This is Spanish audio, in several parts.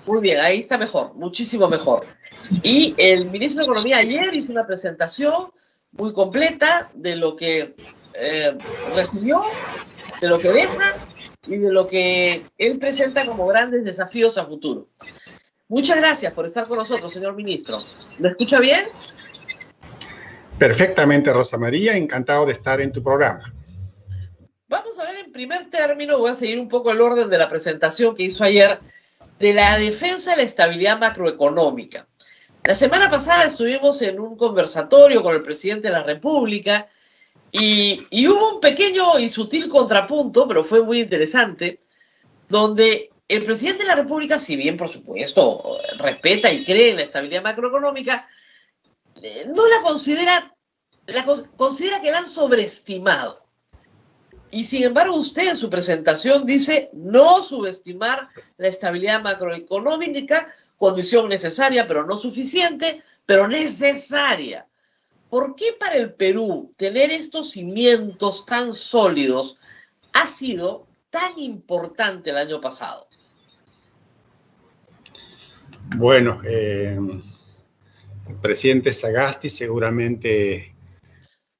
Muy bien, ahí está mejor, muchísimo mejor. Y el ministro de Economía ayer hizo una presentación muy completa de lo que recibió, de lo que deja y de lo que él presenta como grandes desafíos a futuro. Muchas gracias por estar con nosotros, señor ministro. ¿Lo escucha bien? Perfectamente, Rosa María. Encantado de estar en tu programa. Vamos a ver en primer término, voy a seguir un poco el orden de la presentación que hizo ayer, de la defensa de la estabilidad macroeconómica. La semana pasada estuvimos en un conversatorio con el presidente de la República y hubo un pequeño y sutil contrapunto, pero fue muy interesante, donde el presidente de la República, si bien por supuesto respeta y cree en la estabilidad macroeconómica, no la considera que la han sobreestimado. Y sin embargo usted en su presentación dice no subestimar la estabilidad macroeconómica, condición necesaria pero no suficiente, pero necesaria. ¿Por qué para el Perú tener estos cimientos tan sólidos ha sido tan importante el año pasado? Bueno, el presidente Sagasti seguramente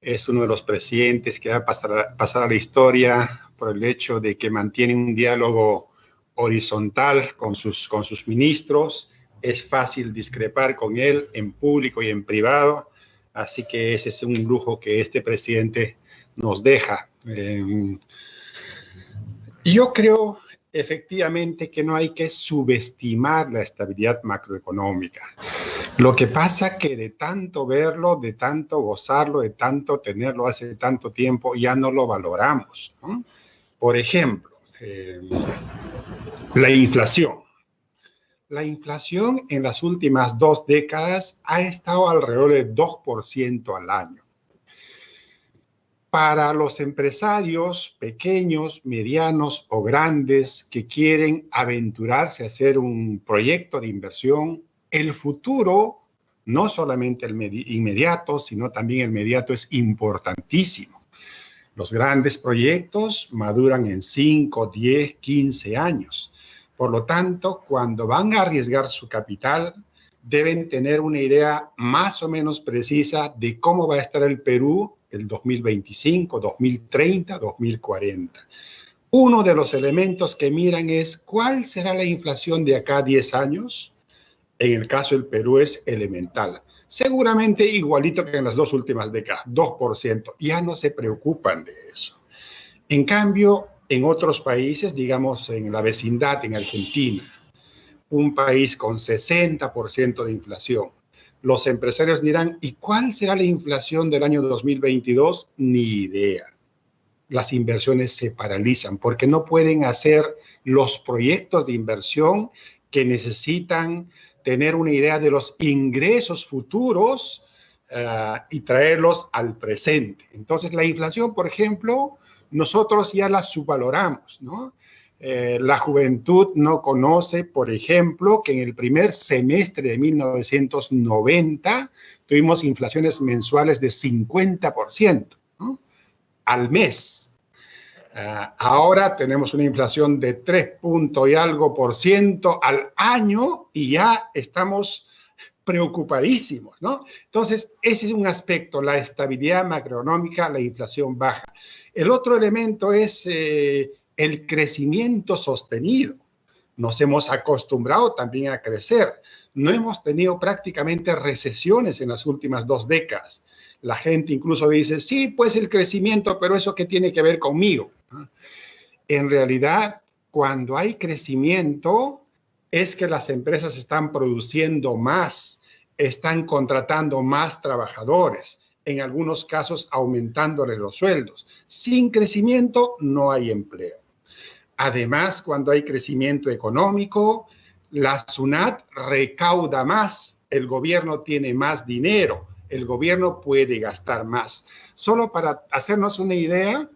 es uno de los presidentes que va a pasar a la historia por el hecho de que mantiene un diálogo horizontal con sus ministros. Es fácil discrepar con él en público y en privado, así que ese es un lujo que este presidente nos deja. Yo creo efectivamente que no hay que subestimar la estabilidad macroeconómica. Lo que pasa que de tanto verlo, de tanto gozarlo, de tanto tenerlo hace tanto tiempo, ya no lo valoramos, ¿no? Por ejemplo, la inflación. La inflación en las últimas 2 décadas ha estado alrededor del 2% al año. Para los empresarios pequeños, medianos o grandes que quieren aventurarse a hacer un proyecto de inversión, el futuro, no solamente el inmediato, sino también el inmediato, es importantísimo. Los grandes proyectos maduran en 5, 10, 15 años. Por lo tanto, cuando van a arriesgar su capital, deben tener una idea más o menos precisa de cómo va a estar el Perú el 2025, 2030, 2040. Uno de los elementos que miran es cuál será la inflación de acá a 10 años. En el caso del Perú es elemental. Seguramente igualito que en las 2 últimas décadas, 2%. Ya no se preocupan de eso. En cambio, en otros países, digamos en la vecindad, en Argentina, un país con 60% de inflación, los empresarios dirán, ¿y cuál será la inflación del año 2022? Ni idea. Las inversiones se paralizan porque no pueden hacer los proyectos de inversión que necesitan tener una idea de los ingresos futuros y traerlos al presente. Entonces, la inflación, por ejemplo, nosotros ya la subvaloramos, ¿no? La juventud no conoce, por ejemplo, que en el primer semestre de 1990 tuvimos inflaciones mensuales de 50%, ¿no? Al mes. Ahora tenemos una inflación de 3 puntos y algo por ciento al año y ya estamos preocupadísimos, ¿no? Entonces, ese es un aspecto, la estabilidad macroeconómica, la inflación baja. El otro elemento es el crecimiento sostenido. Nos hemos acostumbrado también a crecer. No hemos tenido prácticamente recesiones en las últimas 2 décadas. La gente incluso dice, sí, pues el crecimiento, pero ¿eso qué tiene que ver conmigo? En realidad, cuando hay crecimiento, es que las empresas están produciendo más, están contratando más trabajadores, en algunos casos aumentándole los sueldos. Sin crecimiento no hay empleo. Además, cuando hay crecimiento económico, la SUNAT recauda más, el gobierno tiene más dinero, el gobierno puede gastar más. Solo para hacernos una idea,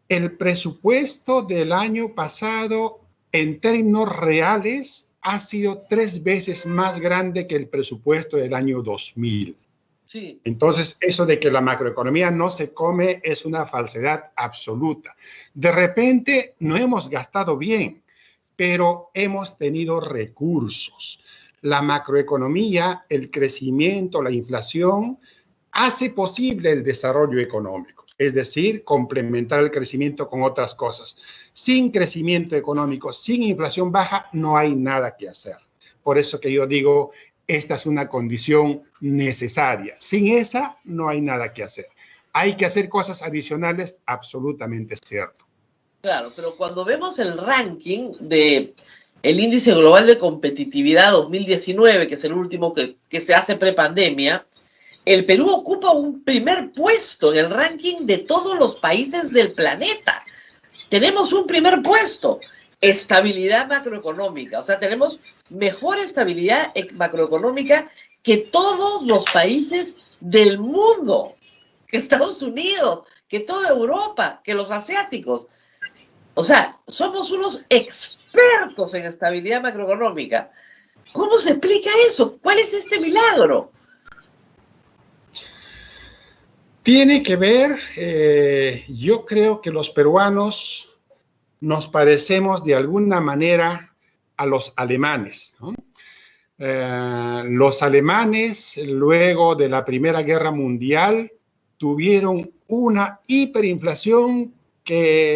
el presupuesto del año pasado en términos reales ha sido 3 veces más grande que el presupuesto del año 2000. Sí. Entonces, eso de que la macroeconomía no se come es una falsedad absoluta. De repente, no hemos gastado bien, pero hemos tenido recursos. La macroeconomía, el crecimiento, la inflación, hace posible el desarrollo económico, es decir, complementar el crecimiento con otras cosas. Sin crecimiento económico, sin inflación baja, no hay nada que hacer. Por eso que yo digo, esta es una condición necesaria. Sin esa, no hay nada que hacer. Hay que hacer cosas adicionales, absolutamente cierto. Claro, pero cuando vemos el ranking de el Índice Global de Competitividad 2019, que es el último que se hace prepandemia, el Perú ocupa un primer puesto en el ranking de todos los países del planeta. Tenemos un primer puesto, estabilidad macroeconómica. O sea, tenemos mejor estabilidad macroeconómica que todos los países del mundo, que Estados Unidos, que toda Europa, que los asiáticos. O sea, somos unos expertos en estabilidad macroeconómica. ¿Cómo se explica eso? ¿Cuál es este milagro? Tiene que ver, yo creo que los peruanos nos parecemos de alguna manera a los alemanes, ¿no? Los alemanes, luego de la Primera Guerra Mundial, tuvieron una hiperinflación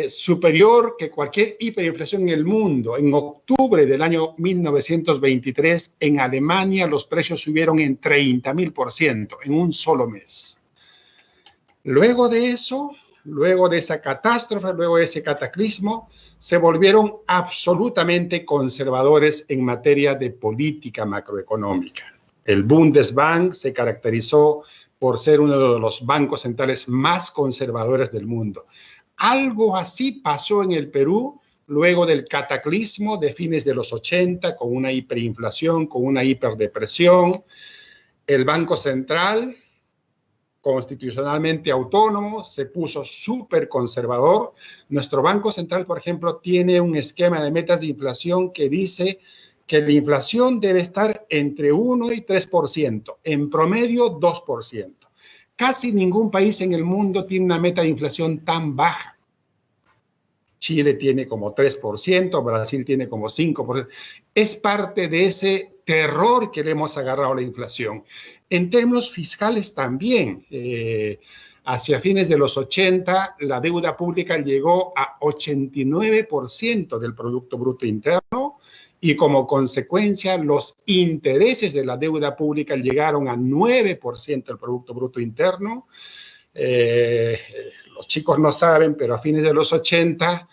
superior que cualquier hiperinflación en el mundo. En octubre del año 1923, en Alemania, los precios subieron en 30.000% en un solo mes. Luego de eso, luego de esa catástrofe, luego de ese cataclismo, se volvieron absolutamente conservadores en materia de política macroeconómica. El Bundesbank se caracterizó por ser uno de los bancos centrales más conservadores del mundo. Algo así pasó en el Perú luego del cataclismo de fines de los 80, con una hiperinflación, con una hiperdepresión. El Banco Central, constitucionalmente autónomo, se puso súper conservador. Nuestro Banco Central, por ejemplo, tiene un esquema de metas de inflación que dice que la inflación debe estar entre 1 y 3%, en promedio 2%. Casi ningún país en el mundo tiene una meta de inflación tan baja. Chile tiene como 3%, Brasil tiene como 5%. Es parte de ese terror que le hemos agarrado a la inflación. En términos fiscales también, hacia fines de los 80, la deuda pública llegó a 89% del Producto Bruto Interno y como consecuencia los intereses de la deuda pública llegaron a 9% del Producto Bruto Interno. Los chicos no saben, pero a fines de los 80,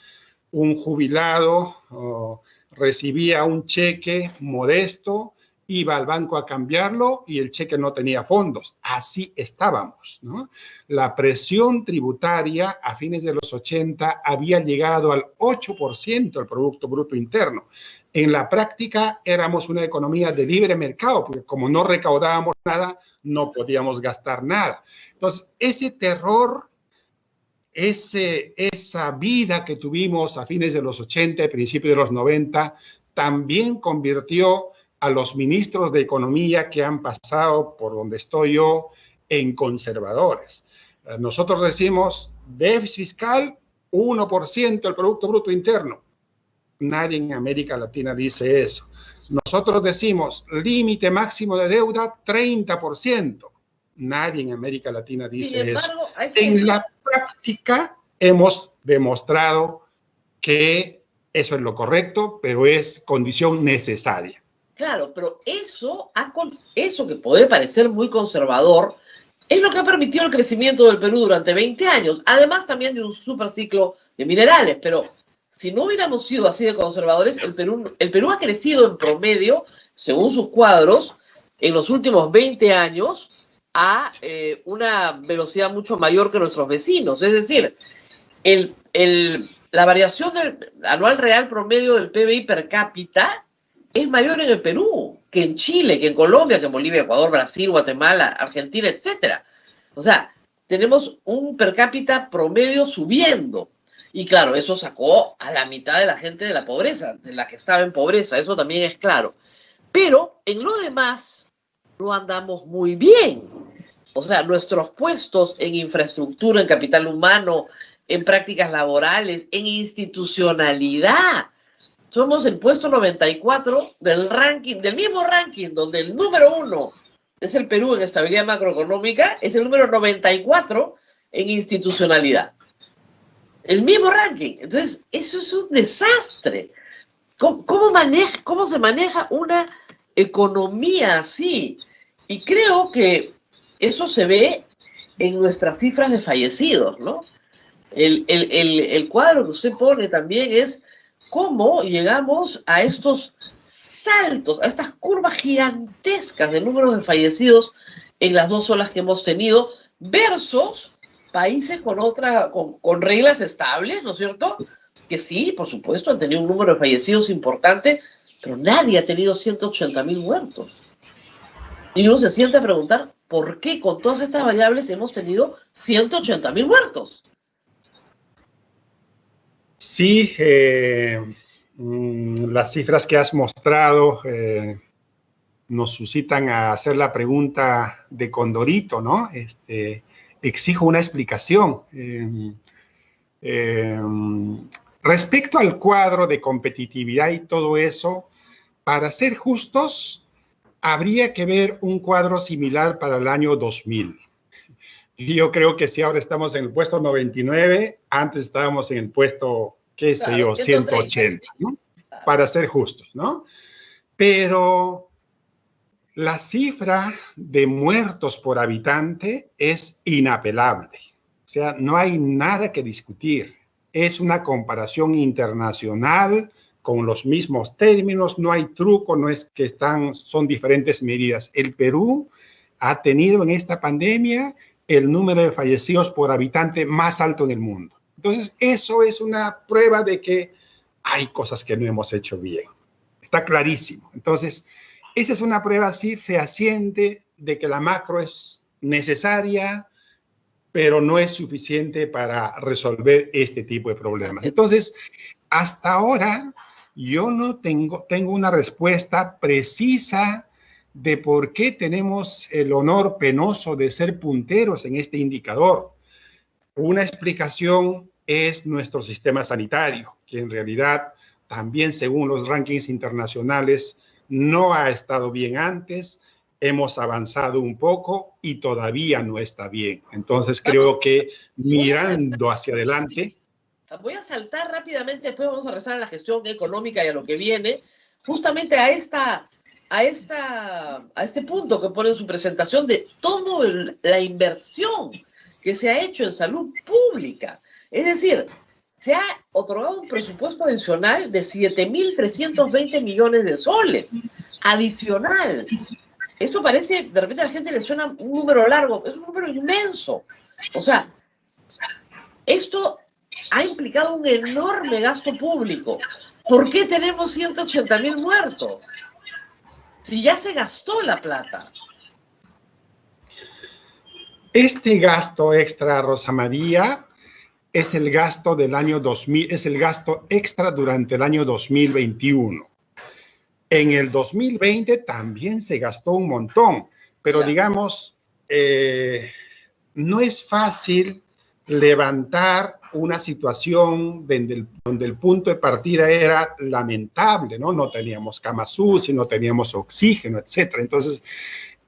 un jubilado recibía un cheque modesto, iba al banco a cambiarlo y el cheque no tenía fondos. Así estábamos, ¿no? La presión tributaria a fines de los 80 había llegado al 8% del Producto Bruto Interno. En la práctica éramos una economía de libre mercado, porque como no recaudábamos nada, no podíamos gastar nada. Entonces, ese terror, esa vida que tuvimos a fines de los 80 y principios de los 90, también convirtió a los ministros de Economía que han pasado por donde estoy yo en conservadores. Nosotros decimos déficit fiscal 1% del Producto Bruto Interno. Nadie en América Latina dice eso. Nosotros decimos límite máximo de deuda 30%. Nadie en América Latina dice eso. En la práctica hemos demostrado que eso es lo correcto, pero es condición necesaria. Claro, pero eso que puede parecer muy conservador es lo que ha permitido el crecimiento del Perú durante 20 años, además también de un superciclo de minerales, pero si no hubiéramos sido así de conservadores, el Perú ha crecido en promedio, según sus cuadros, en los últimos 20 años a una velocidad mucho mayor que nuestros vecinos. Es decir, la variación anual real promedio del PBI per cápita es mayor en el Perú que en Chile, que en Colombia, que en Bolivia, Ecuador, Brasil, Guatemala, Argentina, etc. O sea, tenemos un per cápita promedio subiendo. Y claro, eso sacó a la mitad de la gente de la pobreza, de la que estaba en pobreza, eso también es claro. Pero en lo demás no andamos muy bien. O sea, nuestros puestos en infraestructura, en capital humano, en prácticas laborales, en institucionalidad, somos el puesto 94 del ranking, del mismo ranking, donde el número 1 es el Perú en estabilidad macroeconómica, es el número 94 en institucionalidad. El mismo ranking. Entonces, eso es un desastre. ¿Cómo se maneja una economía así? Y creo que eso se ve en nuestras cifras de fallecidos, ¿no? El cuadro que usted pone también es cómo llegamos a estos saltos, a estas curvas gigantescas de números de fallecidos en las 2 olas que hemos tenido, versus países con reglas estables, ¿no es cierto? Que sí, por supuesto, han tenido un número de fallecidos importante, pero nadie ha tenido 180.000 muertos. Y uno se siente a preguntar, ¿por qué con todas estas variables hemos tenido 180.000 muertos? Sí, las cifras que has mostrado nos suscitan a hacer la pregunta de Condorito, ¿no? Exijo una explicación. Respecto al cuadro de competitividad y todo eso, para ser justos, habría que ver un cuadro similar para el año 2000. Y yo creo que si ahora estamos en el puesto 99, antes estábamos en el puesto, qué sé yo, 180, ¿no? Para ser justos, ¿no? Pero la cifra de muertos por habitante es inapelable. O sea, no hay nada que discutir. Es una comparación internacional con los mismos términos, no hay truco, no es que son diferentes medidas. El Perú ha tenido en esta pandemia el número de fallecidos por habitante más alto en el mundo. Entonces, eso es una prueba de que hay cosas que no hemos hecho bien. Está clarísimo. Entonces, esa es una prueba así fehaciente de que la macro es necesaria, pero no es suficiente para resolver este tipo de problemas. Entonces, hasta ahora, yo no tengo una respuesta precisa de por qué tenemos el honor penoso de ser punteros en este indicador. Una explicación es nuestro sistema sanitario, que en realidad también según los rankings internacionales no ha estado bien antes, hemos avanzado un poco y todavía no está bien. Entonces creo que mirando hacia adelante... Voy a saltar rápidamente, después vamos a rezar a la gestión económica y a lo que viene, justamente a este punto que pone en su presentación de toda la inversión que se ha hecho en salud pública. Es decir, se ha otorgado un presupuesto adicional de 7.320 millones de soles, adicional. Esto parece, de repente a la gente le suena un número largo, es un número inmenso. O sea, esto ha implicado un enorme gasto público. ¿Por qué tenemos 180.000 muertos? Si ya se gastó la plata. Este gasto extra, Rosa María, es el gasto del año 2000, es el gasto extra durante el año 2021. En el 2020 también se gastó un montón, pero digamos, no es fácil levantar una situación donde el punto de partida era lamentable, ¿no? No teníamos camas UCI, no teníamos oxígeno, etcétera. Entonces,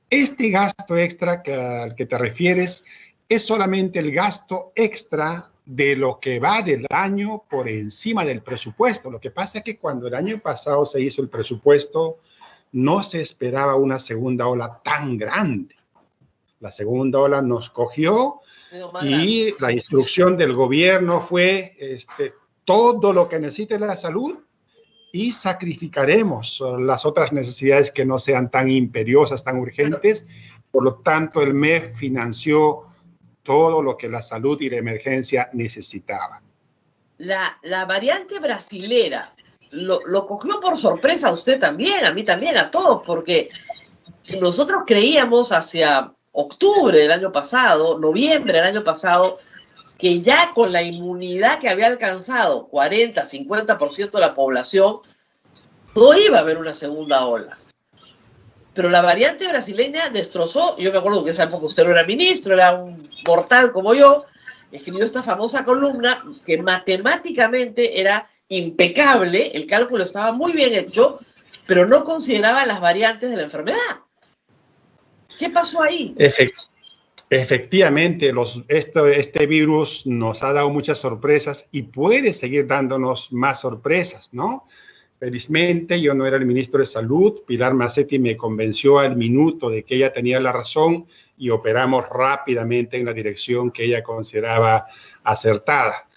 este gasto extra al que te refieres es solamente el gasto extra de lo que va del año por encima del presupuesto. Lo que pasa es que cuando el año pasado se hizo el presupuesto, no se esperaba una segunda ola tan grande. La segunda ola nos cogió y la instrucción del gobierno fue todo lo que necesite la salud y sacrificaremos las otras necesidades que no sean tan imperiosas, tan urgentes. Por lo tanto, el MEF financió todo lo que la salud y la emergencia necesitaban. La variante brasilera lo cogió por sorpresa a usted también, a mí también, a todos, porque nosotros creíamos hacia octubre del año pasado, noviembre del año pasado, que ya con la inmunidad que había alcanzado 40, 50% de la población, no iba a haber una segunda ola. Pero la variante brasileña destrozó. Yo me acuerdo que en esa época usted no era ministro, era un mortal como yo, escribió esta famosa columna que matemáticamente era impecable, el cálculo estaba muy bien hecho, pero no consideraba las variantes de la enfermedad. ¿Qué pasó ahí? Efectivamente, este virus nos ha dado muchas sorpresas y puede seguir dándonos más sorpresas, ¿no? Felizmente, yo no era el ministro de Salud. Pilar Macetti me convenció al minuto de que ella tenía la razón y operamos rápidamente en la dirección que ella consideraba acertada.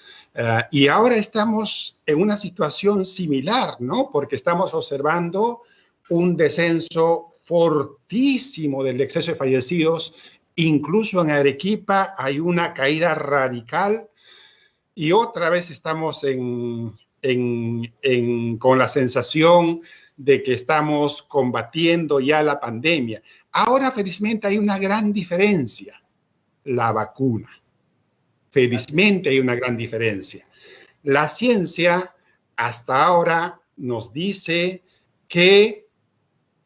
Y ahora estamos en una situación similar, ¿no? Porque estamos observando un descenso fortísimo del exceso de fallecidos. Incluso en Arequipa hay una caída radical y otra vez estamos con la sensación de que estamos combatiendo ya la pandemia. Ahora, felizmente, hay una gran diferencia: la vacuna. Felizmente hay una gran diferencia. La ciencia hasta ahora nos dice que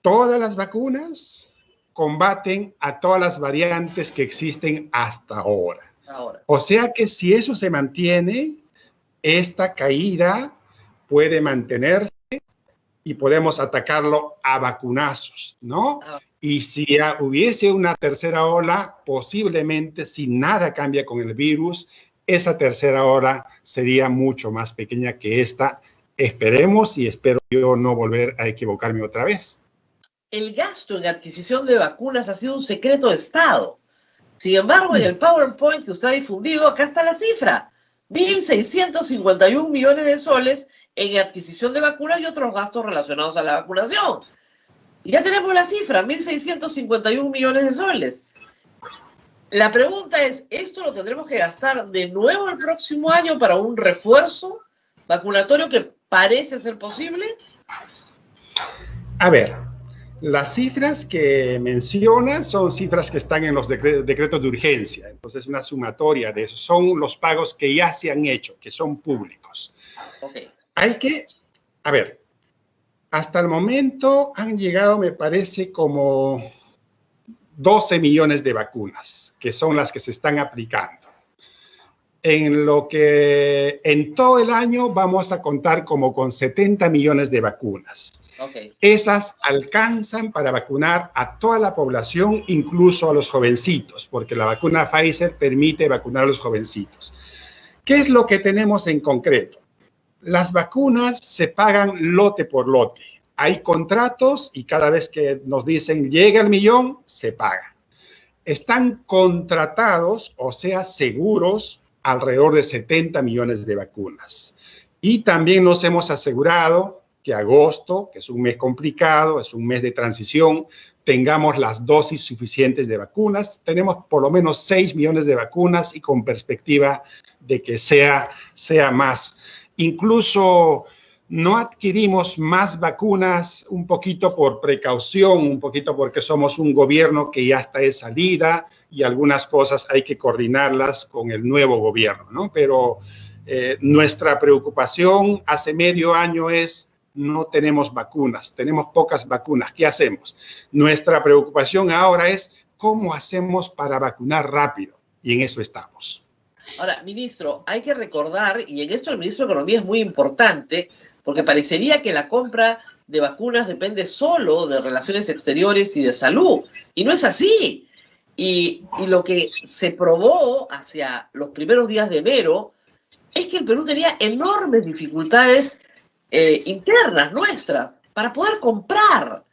todas las vacunas combaten a todas las variantes que existen hasta ahora. O sea que si eso se mantiene, esta caída puede mantenerse y podemos atacarlo a vacunazos, ¿no? Y si hubiese una tercera ola, posiblemente, si nada cambia con el virus, esa tercera ola sería mucho más pequeña que esta. Esperemos y espero yo no volver a equivocarme otra vez. El gasto en adquisición de vacunas ha sido un secreto de Estado. Sin embargo, en el PowerPoint que usted ha difundido, acá está la cifra: 1.651 millones de soles en adquisición de vacunas y otros gastos relacionados a la vacunación. Y ya tenemos la cifra, 1.651 millones de soles. La pregunta es, ¿esto lo tendremos que gastar de nuevo el próximo año para un refuerzo vacunatorio que parece ser posible? A ver, las cifras que mencionas son cifras que están en los decretos de urgencia. Entonces, una sumatoria de eso. Son los pagos que ya se han hecho, que son públicos. Okay. A ver, hasta el momento han llegado, me parece, como 12 millones de vacunas, que son las que se están aplicando. En todo el año vamos a contar como con 70 millones de vacunas. Okay. Esas alcanzan para vacunar a toda la población, incluso a los jovencitos, porque la vacuna Pfizer permite vacunar a los jovencitos. ¿Qué es lo que tenemos en concreto? Las vacunas se pagan lote por lote. Hay contratos y cada vez que nos dicen llega el millón, se paga. Están contratados, o sea, seguros, alrededor de 70 millones de vacunas. Y también nos hemos asegurado que agosto, que es un mes complicado, es un mes de transición, tengamos las dosis suficientes de vacunas. Tenemos por lo menos 6 millones de vacunas y con perspectiva de que sea más. Incluso no adquirimos más vacunas un poquito por precaución, un poquito porque somos un gobierno que ya está de salida y algunas cosas hay que coordinarlas con el nuevo gobierno, ¿no? Pero nuestra preocupación hace medio año es: no tenemos vacunas, tenemos pocas vacunas, ¿qué hacemos? Nuestra preocupación ahora es cómo hacemos para vacunar rápido, y en eso estamos. Ahora, ministro, hay que recordar, y en esto el ministro de Economía es muy importante, porque parecería que la compra de vacunas depende solo de relaciones exteriores y de salud, y no es así. Y lo que se probó hacia los primeros días de enero es que el Perú tenía enormes dificultades internas nuestras para poder comprar.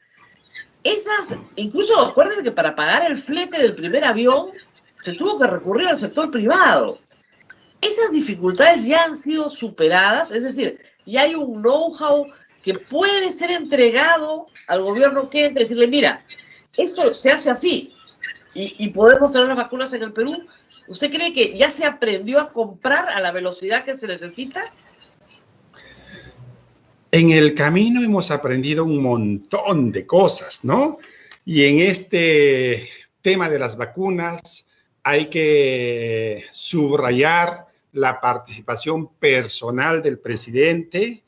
Incluso acuérdense que para pagar el flete del primer avión se tuvo que recurrir al sector privado. Esas dificultades ya han sido superadas, es decir, ya hay un know-how que puede ser entregado al gobierno que entre y decirle: mira, esto se hace así y podemos tener las vacunas en el Perú. ¿Usted cree que ya se aprendió a comprar a la velocidad que se necesita? En el camino hemos aprendido un montón de cosas, ¿no? Y en este tema de las vacunas hay que subrayar la participación personal del presidente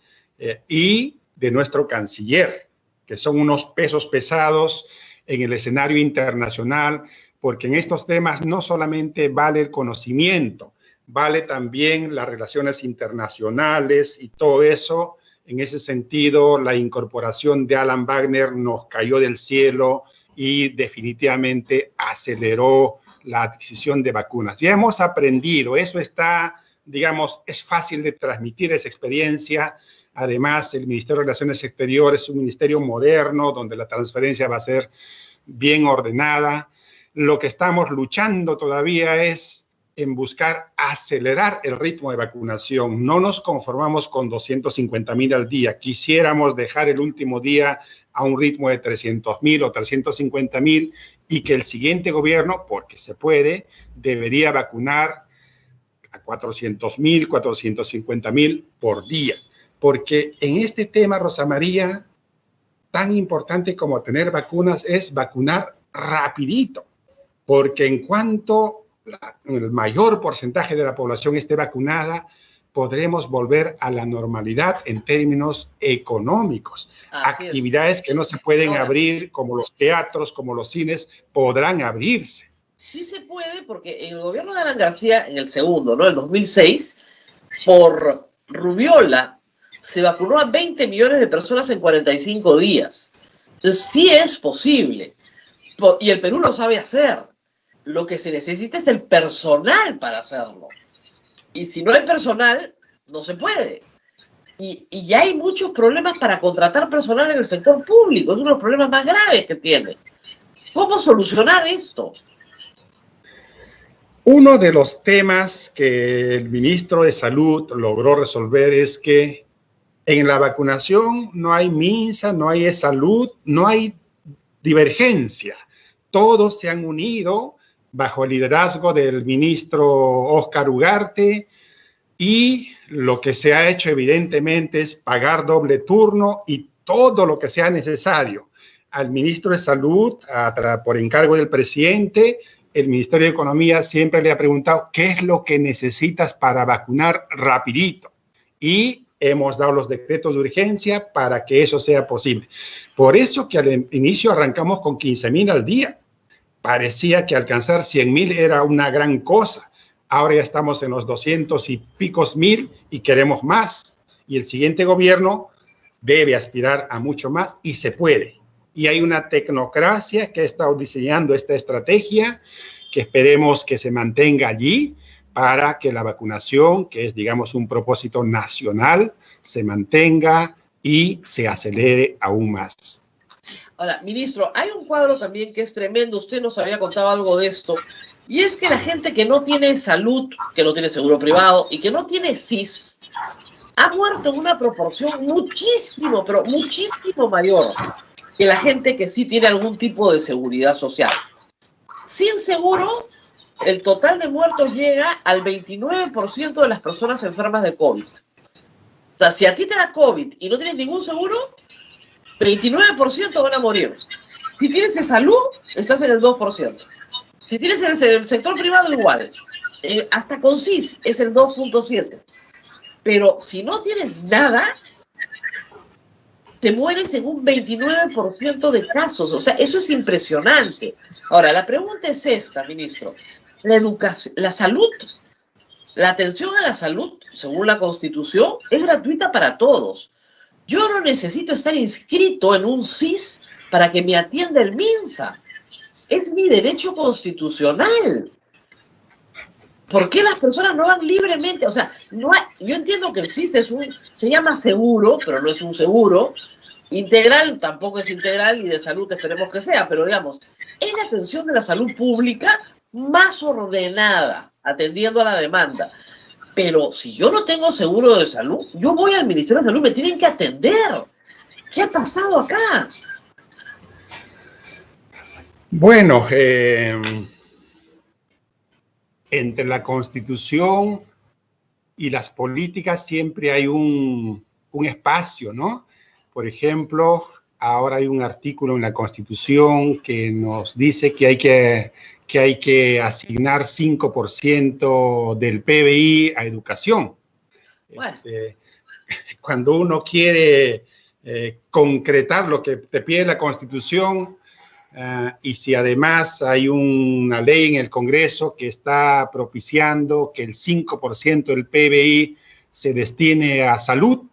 y de nuestro canciller, que son unos pesos pesados en el escenario internacional, porque en estos temas no solamente vale el conocimiento, vale también las relaciones internacionales y todo eso. En ese sentido, la incorporación de Alan Wagner nos cayó del cielo y definitivamente aceleró la adquisición de vacunas. Ya hemos aprendido, eso está, digamos, es fácil de transmitir esa experiencia. Además, el Ministerio de Relaciones Exteriores es un ministerio moderno donde la transferencia va a ser bien ordenada. Lo que estamos luchando todavía es en buscar acelerar el ritmo de vacunación. No nos conformamos con 250,000 al día. Quisiéramos dejar el último día a un ritmo de 300,000 o 350,000 y que el siguiente gobierno, porque se puede, debería vacunar a 400,000, 450,000 por día. Porque en este tema, Rosa María, tan importante como tener vacunas es vacunar rapidito. Porque en cuanto el mayor porcentaje de la población esté vacunada, podremos volver a la normalidad en términos económicos. Así Actividades es. que no se pueden abrir, como los teatros, como los cines, podrán abrirse. Sí se puede, porque en el gobierno de Alan García, en el segundo, ¿no? El 2006, por rubiola, se vacunó a 20 millones de personas en 45 días. Entonces, sí es posible. Y el Perú lo sabe hacer. Lo que se necesita es el personal para hacerlo. Y si no hay personal, no se puede. Y ya hay muchos problemas para contratar personal en el sector público. Es uno de los problemas más graves que tiene. ¿Cómo solucionar esto? Uno de los temas que el ministro de Salud logró resolver es que en la vacunación no hay MINSA, no hay salud, no hay divergencia. Todos se han unido bajo el liderazgo del ministro Óscar Ugarte, y lo que se ha hecho evidentemente es pagar doble turno y todo lo que sea necesario. Al ministro de Salud, por encargo del presidente, el Ministerio de Economía siempre le ha preguntado qué es lo que necesitas para vacunar rapidito. Y hemos dado los decretos de urgencia para que eso sea posible. Por eso que al inicio arrancamos con 15,000 al día. Parecía que alcanzar 100,000 era una gran cosa. Ahora ya estamos en los 200 y picos mil y queremos más. Y el siguiente gobierno debe aspirar a mucho más y se puede. Y hay una tecnocracia que ha estado diseñando esta estrategia que esperemos que se mantenga allí para que la vacunación, que es, digamos, un propósito nacional, se mantenga y se acelere aún más. Ahora, ministro, hay un cuadro también que es tremendo. Usted nos había contado algo de esto. Y es que la gente que no tiene salud, que no tiene seguro privado y que no tiene SIS, ha muerto en una proporción muchísimo, pero muchísimo mayor que la gente que sí tiene algún tipo de seguridad social. Sin seguro, el total de muertos llega al 29% de las personas enfermas de COVID. O sea, si a ti te da COVID y no tienes ningún seguro, 29% van a morir. Si tienes salud, estás en el 2%. Si tienes el sector privado, igual. Hasta con SIS es el 2.7%. Pero si no tienes nada, te mueres en un 29% de casos. O sea, eso es impresionante. Ahora, la pregunta es esta, ministro. La educación, la salud, la atención a la salud, según la Constitución, es gratuita para todos. Yo no necesito estar inscrito en un SIS para que me atienda el MINSA. Es mi derecho constitucional. ¿Por qué las personas no van libremente? O sea, no hay, yo entiendo que el SIS se llama seguro, pero no es un seguro. Integral tampoco es integral y de salud esperemos que sea, pero digamos, es la atención de la salud pública más ordenada, atendiendo a la demanda. Pero si yo no tengo seguro de salud, yo voy al Ministerio de Salud, me tienen que atender. ¿Qué ha pasado acá? Bueno, entre la Constitución y las políticas siempre hay un espacio, ¿no? Por ejemplo, ahora hay un artículo en la Constitución que nos dice que hay que asignar 5% del PBI a educación. Bueno. Cuando uno quiere concretar lo que te pide la Constitución, y si además hay una ley en el Congreso que está propiciando que el 5% del PBI se destine a salud,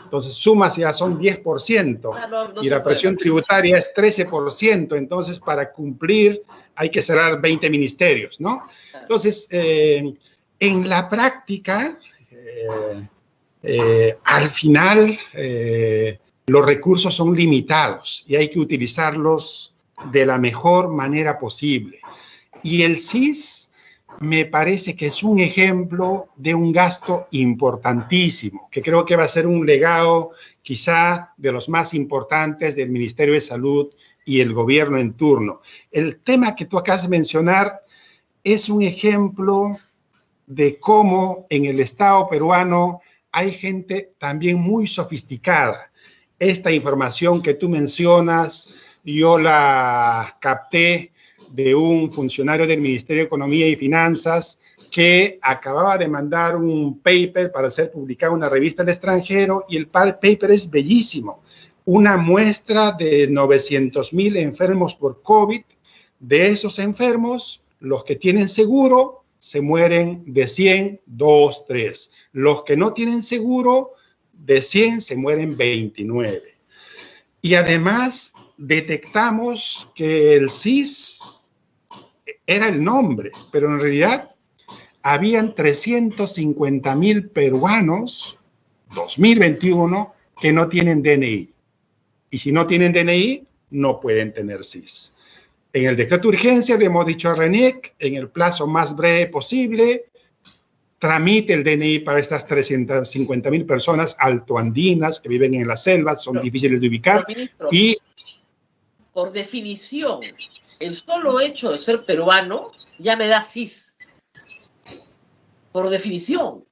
entonces sumas ya son 10%, y la presión tributaria es 13%, entonces para cumplir hay que cerrar 20 ministerios, ¿no? Entonces, en la práctica, al final, los recursos son limitados y hay que utilizarlos de la mejor manera posible. Y el SIS me parece que es un ejemplo de un gasto importantísimo, que creo que va a ser un legado quizá de los más importantes del Ministerio de Salud y el gobierno en turno. El tema que tú acabas de mencionar es un ejemplo de cómo en el Estado peruano hay gente también muy sofisticada. Esta información que tú mencionas, yo la capté de un funcionario del Ministerio de Economía y Finanzas que acababa de mandar un paper para ser publicado en una revista del extranjero, y el paper es bellísimo. Una muestra de 900,000 enfermos por COVID. De esos enfermos, los que tienen seguro se mueren de 100, 2, 3. Los que no tienen seguro, de 100 se mueren 29. Y además detectamos que el SIS era el nombre, pero en realidad habían 350,000 peruanos, 2021, que no tienen DNI. Y si no tienen DNI, no pueden tener SIS. En el decreto de urgencia le hemos dicho a RENIEC, en el plazo más breve posible, tramite el DNI para estas 350,000 personas altoandinas que viven en las selvas, son difíciles de ubicar. Ministro, y por definición, el solo hecho de ser peruano ya me da SIS. Por definición.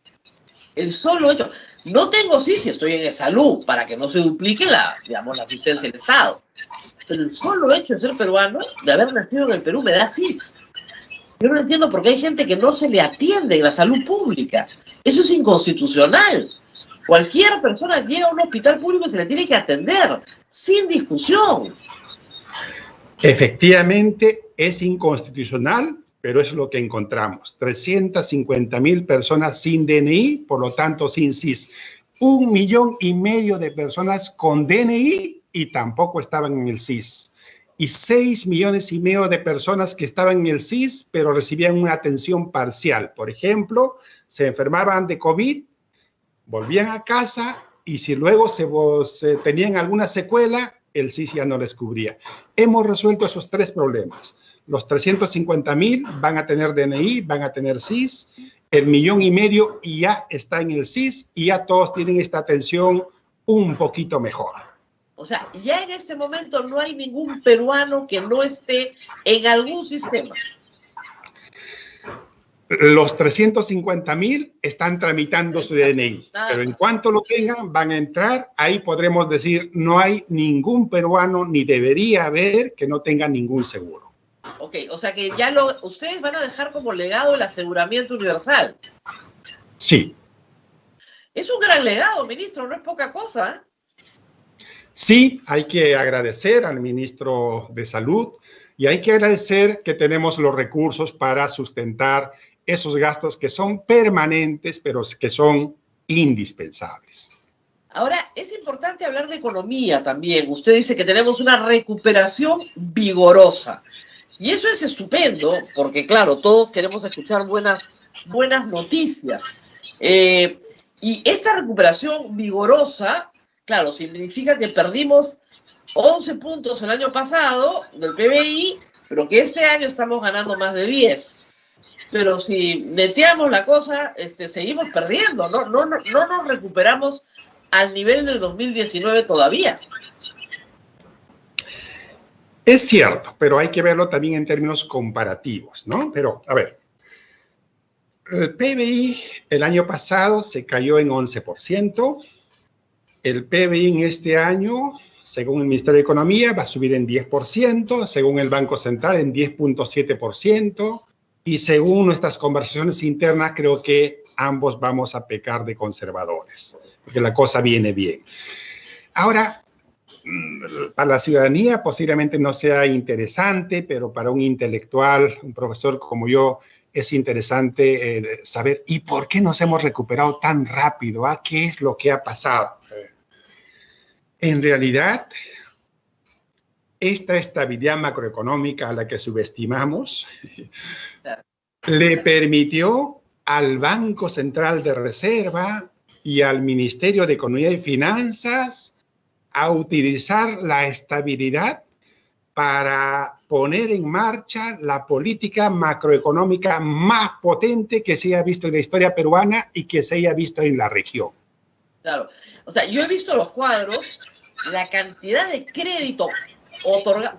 El solo hecho. No tengo SIS si estoy en salud, para que no se duplique la asistencia del Estado. Pero el solo hecho de ser peruano, de haber nacido en el Perú, me da SIS. Yo no entiendo por qué hay gente que no se le atiende en la salud pública. Eso es inconstitucional. Cualquier persona llega a un hospital público y se le tiene que atender, sin discusión. Efectivamente, es inconstitucional, pero es lo que encontramos. 350,000 personas sin DNI, por lo tanto sin SIS. 1,5 millones de personas con DNI y tampoco estaban en el SIS. Y 6,5 millones de personas que estaban en el SIS, pero recibían una atención parcial. Por ejemplo, se enfermaban de COVID, volvían a casa, y si luego se tenían alguna secuela, el SIS ya no les cubría. Hemos resuelto esos 3 problemas. Los 350,000 van a tener DNI, van a tener SIS. El 1,5 millones ya está en el SIS y ya todos tienen esta atención un poquito mejor. O sea, ya en este momento no hay ningún peruano que no esté en algún sistema. Los 350,000 están tramitando su DNI, pero en cuanto lo tengan, van a entrar. Ahí podremos decir, no hay ningún peruano, ni debería haber, que no tenga ningún seguro. Ok, o sea que ya ustedes van a dejar como legado el aseguramiento universal. Sí. Es un gran legado, ministro, no es poca cosa, ¿eh? Sí, hay que agradecer al ministro de Salud y hay que agradecer que tenemos los recursos para sustentar esos gastos que son permanentes, pero que son indispensables. Ahora, es importante hablar de economía también. Usted dice que tenemos una recuperación vigorosa. Y eso es estupendo, porque claro, todos queremos escuchar buenas noticias. Y esta recuperación vigorosa, claro, significa que perdimos 11 puntos el año pasado del PBI, pero que este año estamos ganando más de 10. Pero si neteamos la cosa, seguimos perdiendo, no nos recuperamos al nivel del 2019 todavía. Es cierto, pero hay que verlo también en términos comparativos, ¿no? Pero, a ver, el PBI el año pasado se cayó en 11%, el PBI en este año, según el Ministerio de Economía, va a subir en 10%, según el Banco Central en 10.7%, y según nuestras conversaciones internas, creo que ambos vamos a pecar de conservadores, porque la cosa viene bien. Ahora, para la ciudadanía posiblemente no sea interesante, pero para un intelectual, un profesor como yo, es interesante saber, ¿y por qué nos hemos recuperado tan rápido? ¿Qué es lo que ha pasado? En realidad, esta estabilidad macroeconómica a la que subestimamos le permitió al Banco Central de Reserva y al Ministerio de Economía y Finanzas a utilizar la estabilidad para poner en marcha la política macroeconómica más potente que se haya visto en la historia peruana y que se haya visto en la región. Claro, o sea, yo he visto los cuadros, la cantidad de crédito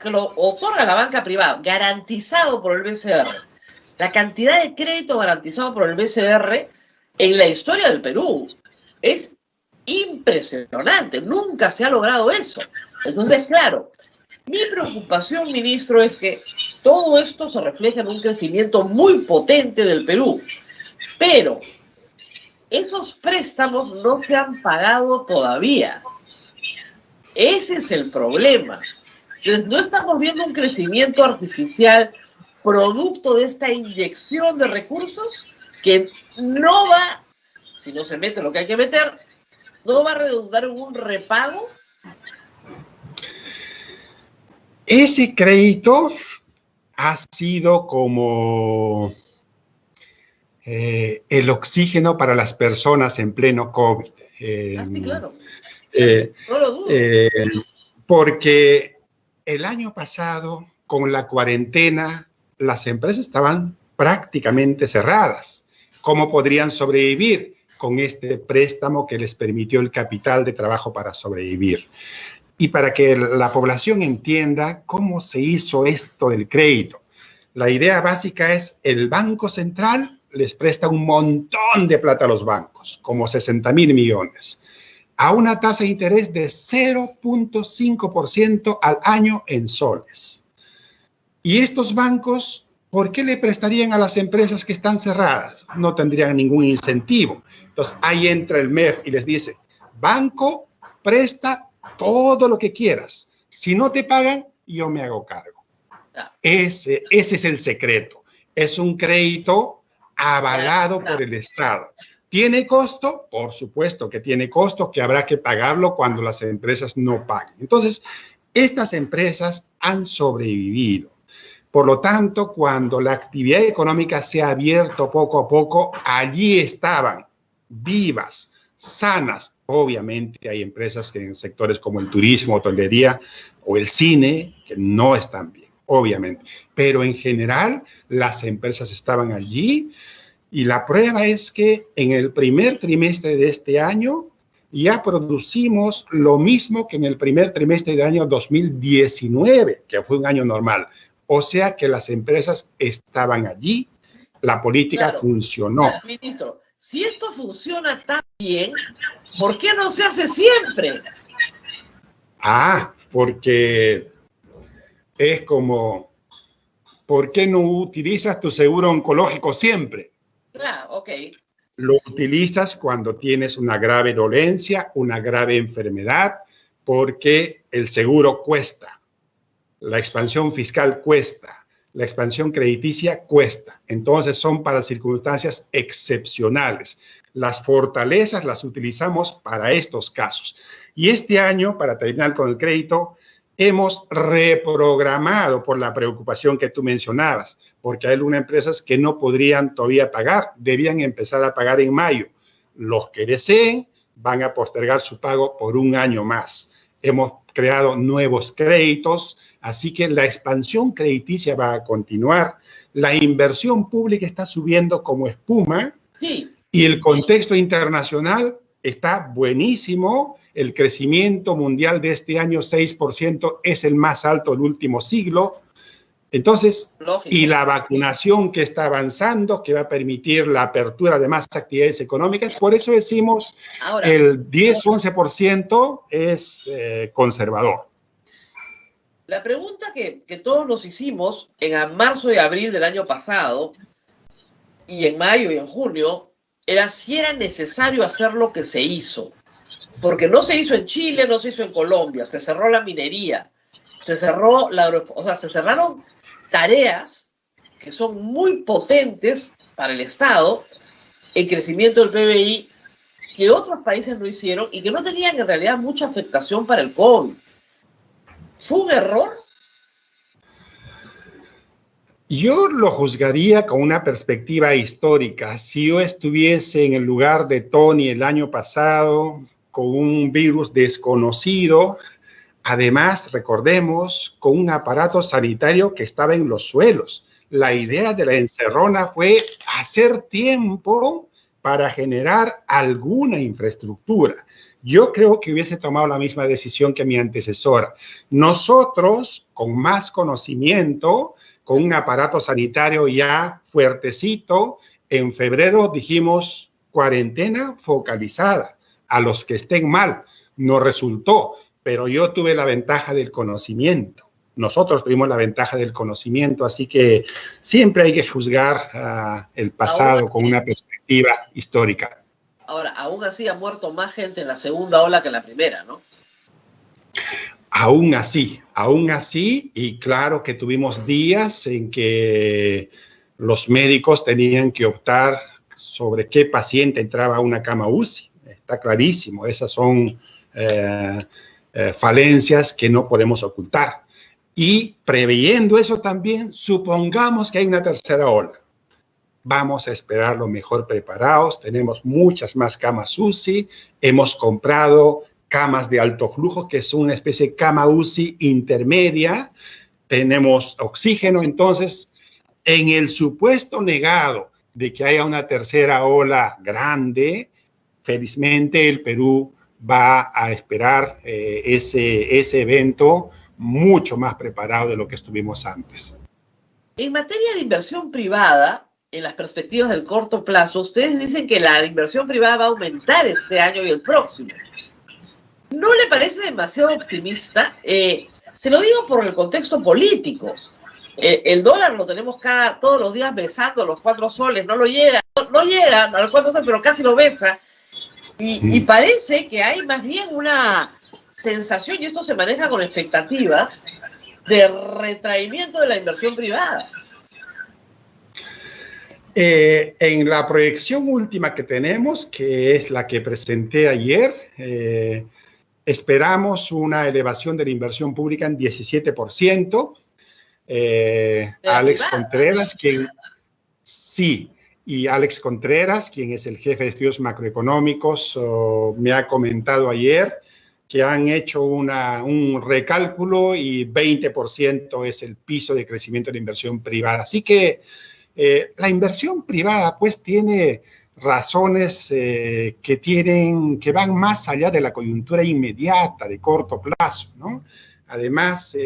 que lo otorga la banca privada, garantizado por el BCR, la cantidad de crédito garantizado por el BCR en la historia del Perú es impresionante, nunca se ha logrado eso. Entonces, claro, mi preocupación, ministro, es que todo esto se refleja en un crecimiento muy potente del Perú, pero esos préstamos no se han pagado todavía. Ese es el problema. Entonces, no estamos viendo un crecimiento artificial producto de esta inyección de recursos que no va, si no se mete lo que hay que meter, no va a redundar en un repago. Ese crédito ha sido como el oxígeno para las personas en pleno COVID. Sí, claro. No lo dudo. Porque el año pasado, con la cuarentena, las empresas estaban prácticamente cerradas. ¿Cómo podrían sobrevivir con este préstamo que les permitió el capital de trabajo para sobrevivir? Y para que la población entienda cómo se hizo esto del crédito, la idea básica es el Banco Central les presta un montón de plata a los bancos, como 60.000 millones, a una tasa de interés de 0.5% al año en soles. Y estos bancos, ¿por qué le prestarían a las empresas que están cerradas? No tendrían ningún incentivo. Entonces, ahí entra el MEF y les dice, banco, presta todo lo que quieras. Si no te pagan, yo me hago cargo. Ese es el secreto. Es un crédito avalado por el Estado. ¿Tiene costo? Por supuesto que tiene costo, que habrá que pagarlo cuando las empresas no paguen. Entonces, estas empresas han sobrevivido. Por lo tanto, cuando la actividad económica se ha abierto poco a poco, allí estaban vivas, sanas. Obviamente hay empresas que en sectores como el turismo, hotelería o el cine que no están bien, obviamente. Pero en general las empresas estaban allí y la prueba es que en el primer trimestre de este año ya producimos lo mismo que en el primer trimestre del año 2019, que fue un año normal. O sea que las empresas estaban allí, la política funcionó. Ministro, si esto funciona tan bien, ¿por qué no se hace siempre? Porque es como, ¿por qué no utilizas tu seguro oncológico siempre? Ok. Lo utilizas cuando tienes una grave dolencia, una grave enfermedad, porque el seguro cuesta. La expansión fiscal cuesta, la expansión crediticia cuesta. Entonces son para circunstancias excepcionales. Las fortalezas las utilizamos para estos casos. Y este año, para terminar con el crédito, hemos reprogramado por la preocupación que tú mencionabas, porque hay algunas empresas que no podrían todavía pagar, debían empezar a pagar en mayo. Los que deseen van a postergar su pago por un año más. Hemos creado nuevos créditos, así que la expansión crediticia va a continuar. La inversión pública está subiendo como espuma. Sí. Y el contexto internacional está buenísimo. El crecimiento mundial de este año, 6%, es el más alto del último siglo. Entonces, y la vacunación que está avanzando, que va a permitir la apertura de más actividades económicas, por eso decimos el 10-11% es conservador. La pregunta que todos nos hicimos en marzo y abril del año pasado, y en mayo y en junio, era si era necesario hacer lo que se hizo. porque no se hizo en Chile, no se hizo en Colombia, se cerró la minería, se cerraron tareas que son muy potentes para el Estado en crecimiento del PBI que otros países no hicieron y que no tenían en realidad mucha afectación para el COVID. ¿Fue un error? Yo lo juzgaría con una perspectiva histórica. Si yo estuviese en el lugar de Tony el año pasado, con un virus desconocido, además, recordemos, con un aparato sanitario que estaba en los suelos. La idea de la encerrona fue hacer tiempo para generar alguna infraestructura. Yo creo que hubiese tomado la misma decisión que mi antecesora. Nosotros, con más conocimiento, con un aparato sanitario ya fuertecito, en febrero dijimos cuarentena focalizada a los que estén mal. No resultó, pero yo tuve la ventaja del conocimiento. Nosotros tuvimos la ventaja del conocimiento, así que siempre hay que juzgar el pasado con una perspectiva histórica. Ahora, aún así ha muerto más gente en la segunda ola que en la primera, ¿no? Aún así, y claro que tuvimos días en que los médicos tenían que optar sobre qué paciente entraba a una cama UCI. Está clarísimo, esas son falencias que no podemos ocultar. Y preveyendo eso también, supongamos que hay una tercera ola. Vamos a esperarlo mejor preparados, tenemos muchas más camas UCI, hemos comprado camas de alto flujo, que es una especie de cama UCI intermedia, tenemos oxígeno. Entonces, en el supuesto negado de que haya una tercera ola grande, felizmente el Perú va a esperar ese evento mucho más preparado de lo que estuvimos antes. En materia de inversión privada, en las perspectivas del corto plazo, ustedes dicen que la inversión privada va a aumentar este año y el próximo. ¿No le parece demasiado optimista? Se lo digo por el contexto político. El dólar lo tenemos todos los días besando los 4 soles, no llega a los 4 soles, pero casi lo besa. Y parece que hay más bien una sensación, y esto se maneja con expectativas, de retraimiento de la inversión privada. En la proyección última que tenemos, que es la que presenté ayer, esperamos una elevación de la inversión pública en 17%. Alex Contreras, Alex Contreras, quien es el jefe de estudios macroeconómicos, me ha comentado ayer que han hecho un recálculo y 20% es el piso de crecimiento de la inversión privada. Así que la inversión privada pues tiene razones que van más allá de la coyuntura inmediata, de corto plazo, ¿no? Además,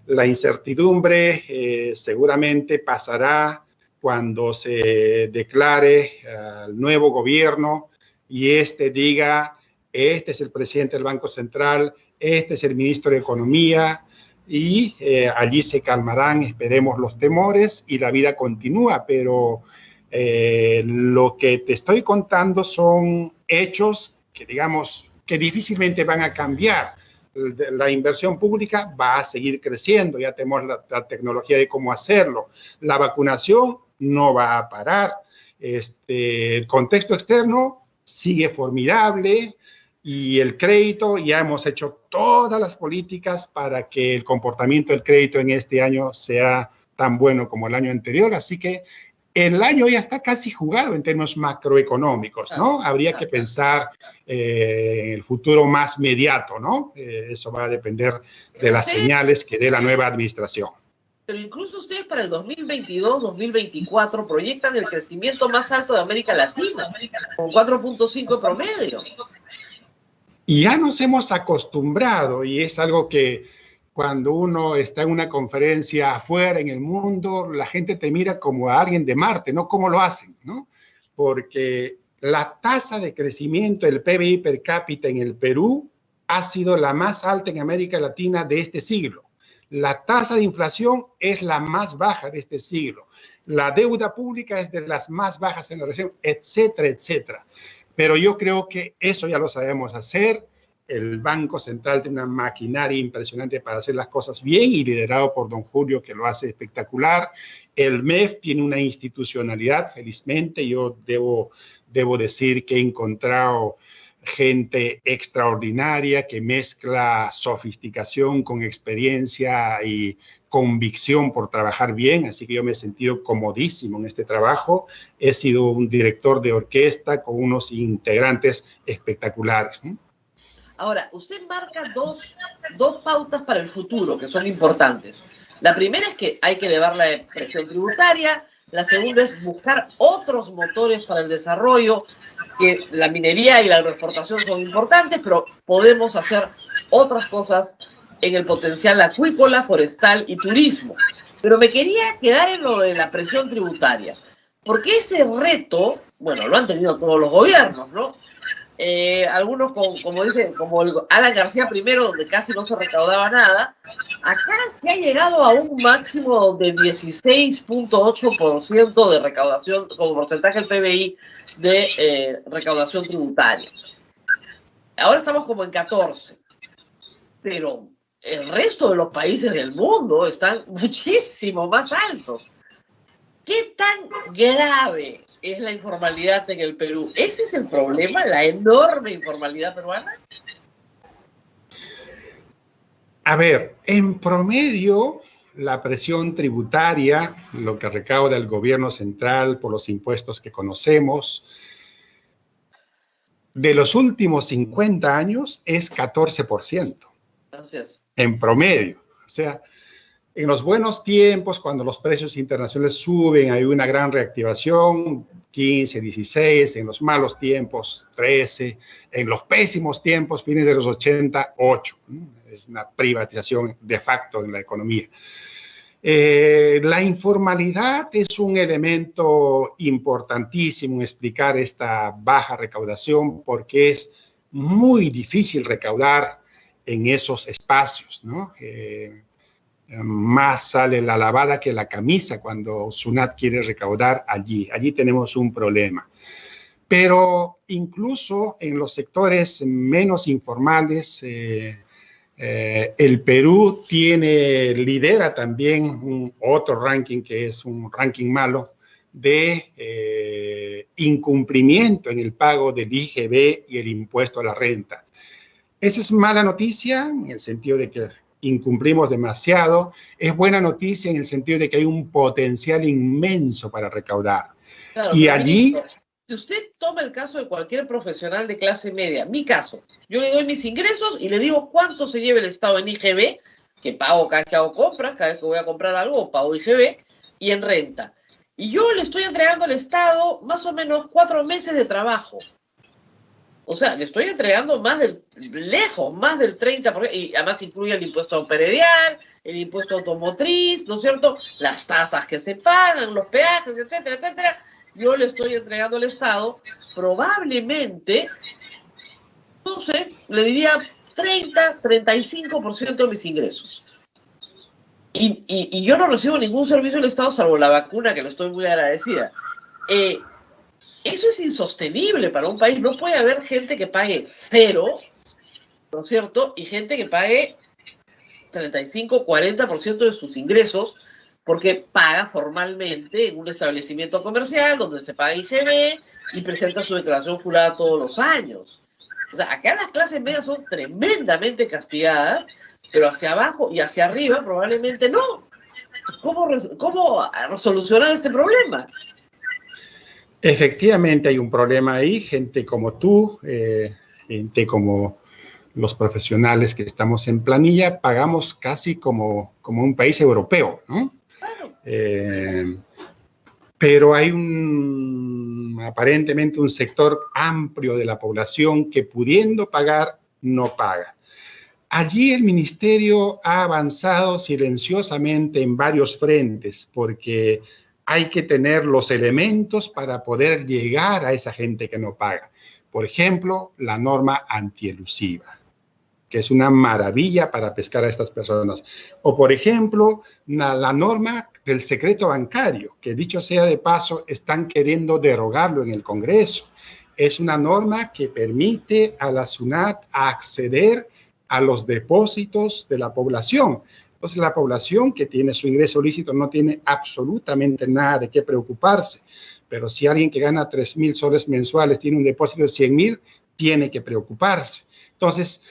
la incertidumbre seguramente pasará cuando se declare al nuevo gobierno y diga, este es el presidente del Banco Central, este es el ministro de Economía, y allí se calmarán, esperemos, los temores y la vida continúa. Pero lo que te estoy contando son hechos que, digamos, que difícilmente van a cambiar. La inversión pública va a seguir creciendo, ya tenemos la tecnología de cómo hacerlo. La vacunación no va a parar. El contexto externo sigue formidable. Y el crédito, ya hemos hecho todas las políticas para que el comportamiento del crédito en este año sea tan bueno como el año anterior. Así que el año ya está casi jugado en términos macroeconómicos, ¿no? Habría que pensar en el futuro más inmediato, ¿no? Eso va a depender de las señales que dé la nueva administración. Pero incluso ustedes para el 2022-2024 proyectan el crecimiento más alto de América Latina, con 4.5 promedio. Y ya nos hemos acostumbrado, y es algo que cuando uno está en una conferencia afuera en el mundo, la gente te mira como a alguien de Marte, no cómo lo hacen, ¿no? Porque la tasa de crecimiento del PBI per cápita en el Perú ha sido la más alta en América Latina de este siglo. La tasa de inflación es la más baja de este siglo. La deuda pública es de las más bajas en la región, etcétera, etcétera. Pero yo creo que eso ya lo sabemos hacer. El Banco Central tiene una maquinaria impresionante para hacer las cosas bien y liderado por don Julio, que lo hace espectacular. El MEF tiene una institucionalidad, felizmente. Yo debo decir que he encontrado gente extraordinaria que mezcla sofisticación con experiencia y convicción por trabajar bien, así que yo me he sentido comodísimo en este trabajo. He sido un director de orquesta con unos integrantes espectaculares, ¿no? Ahora, usted marca dos pautas para el futuro que son importantes. La primera es que hay que elevar la presión tributaria. La segunda es buscar otros motores para el desarrollo, que la minería y la agroexportación son importantes, pero podemos hacer otras cosas en el potencial acuícola, forestal y turismo. Pero me quería quedar en lo de la presión tributaria, porque ese reto, bueno, lo han tenido todos los gobiernos, ¿no? Algunos, como dicen, como el Alan García primero, donde casi no se recaudaba nada. Acá se ha llegado a un máximo de 16.8% de recaudación, como porcentaje del PBI de recaudación tributaria. Ahora estamos como en 14%, pero el resto de los países del mundo están muchísimo más altos. ¿Qué tan grave es la informalidad en el Perú? ¿Ese es el problema, la enorme informalidad peruana? A ver, en promedio, la presión tributaria, lo que recauda el gobierno central por los impuestos que conocemos, de los últimos 50 años es 14%. Entonces, en promedio. O sea, en los buenos tiempos, cuando los precios internacionales suben, hay una gran reactivación, 15, 16, en los malos tiempos, 13, en los pésimos tiempos, fines de los 80, 8. Es una privatización de facto en la economía. La informalidad es un elemento importantísimo en explicar esta baja recaudación, porque es muy difícil recaudar en esos espacios, ¿no? Más sale la lavada que la camisa cuando SUNAT quiere recaudar allí. Allí tenemos un problema. Pero incluso en los sectores menos informales, el Perú lidera también otro ranking que es un ranking malo de incumplimiento en el pago del IGB y el impuesto a la renta. Esa es mala noticia en el sentido de que incumplimos demasiado. Es buena noticia en el sentido de que hay un potencial inmenso para recaudar. Claro, y allí... Si usted toma el caso de cualquier profesional de clase media, mi caso, yo le doy mis ingresos y le digo cuánto se lleva el Estado en IGB, que pago cada vez que hago compras, cada vez que voy a comprar algo, pago IGB, y en renta. Y yo le estoy entregando al Estado más o menos 4 meses de trabajo. O sea, le estoy entregando más del 30%, y además incluye el impuesto predial, el impuesto automotriz, ¿no es cierto? Las tasas que se pagan, los peajes, etcétera, etcétera. Yo le estoy entregando al Estado probablemente, no sé, le diría 35% de mis ingresos. Y yo no recibo ningún servicio del Estado salvo la vacuna, que le estoy muy agradecida. Eso es insostenible para un país. No puede haber gente que pague 0, ¿no es cierto? Y gente que pague 35, 40% de sus ingresos, porque paga formalmente en un establecimiento comercial donde se paga IGB y presenta su declaración jurada todos los años. O sea, acá las clases medias son tremendamente castigadas, pero hacia abajo y hacia arriba probablemente no. ¿Cómo solucionar este problema? Efectivamente hay un problema ahí, gente como tú, gente como los profesionales que estamos en planilla, pagamos casi como un país europeo, ¿no? Pero hay aparentemente un sector amplio de la población que pudiendo pagar, no paga. Allí el ministerio ha avanzado silenciosamente en varios frentes porque hay que tener los elementos para poder llegar a esa gente que no paga. Por ejemplo, la norma antielusiva, que es una maravilla para pescar a estas personas. O, por ejemplo, la norma del secreto bancario, que dicho sea de paso, están queriendo derogarlo en el Congreso. Es una norma que permite a la SUNAT acceder a los depósitos de la población. Entonces, la población que tiene su ingreso lícito no tiene absolutamente nada de qué preocuparse. Pero si alguien que gana 3.000 soles mensuales tiene un depósito de 100.000, tiene que preocuparse. Entonces,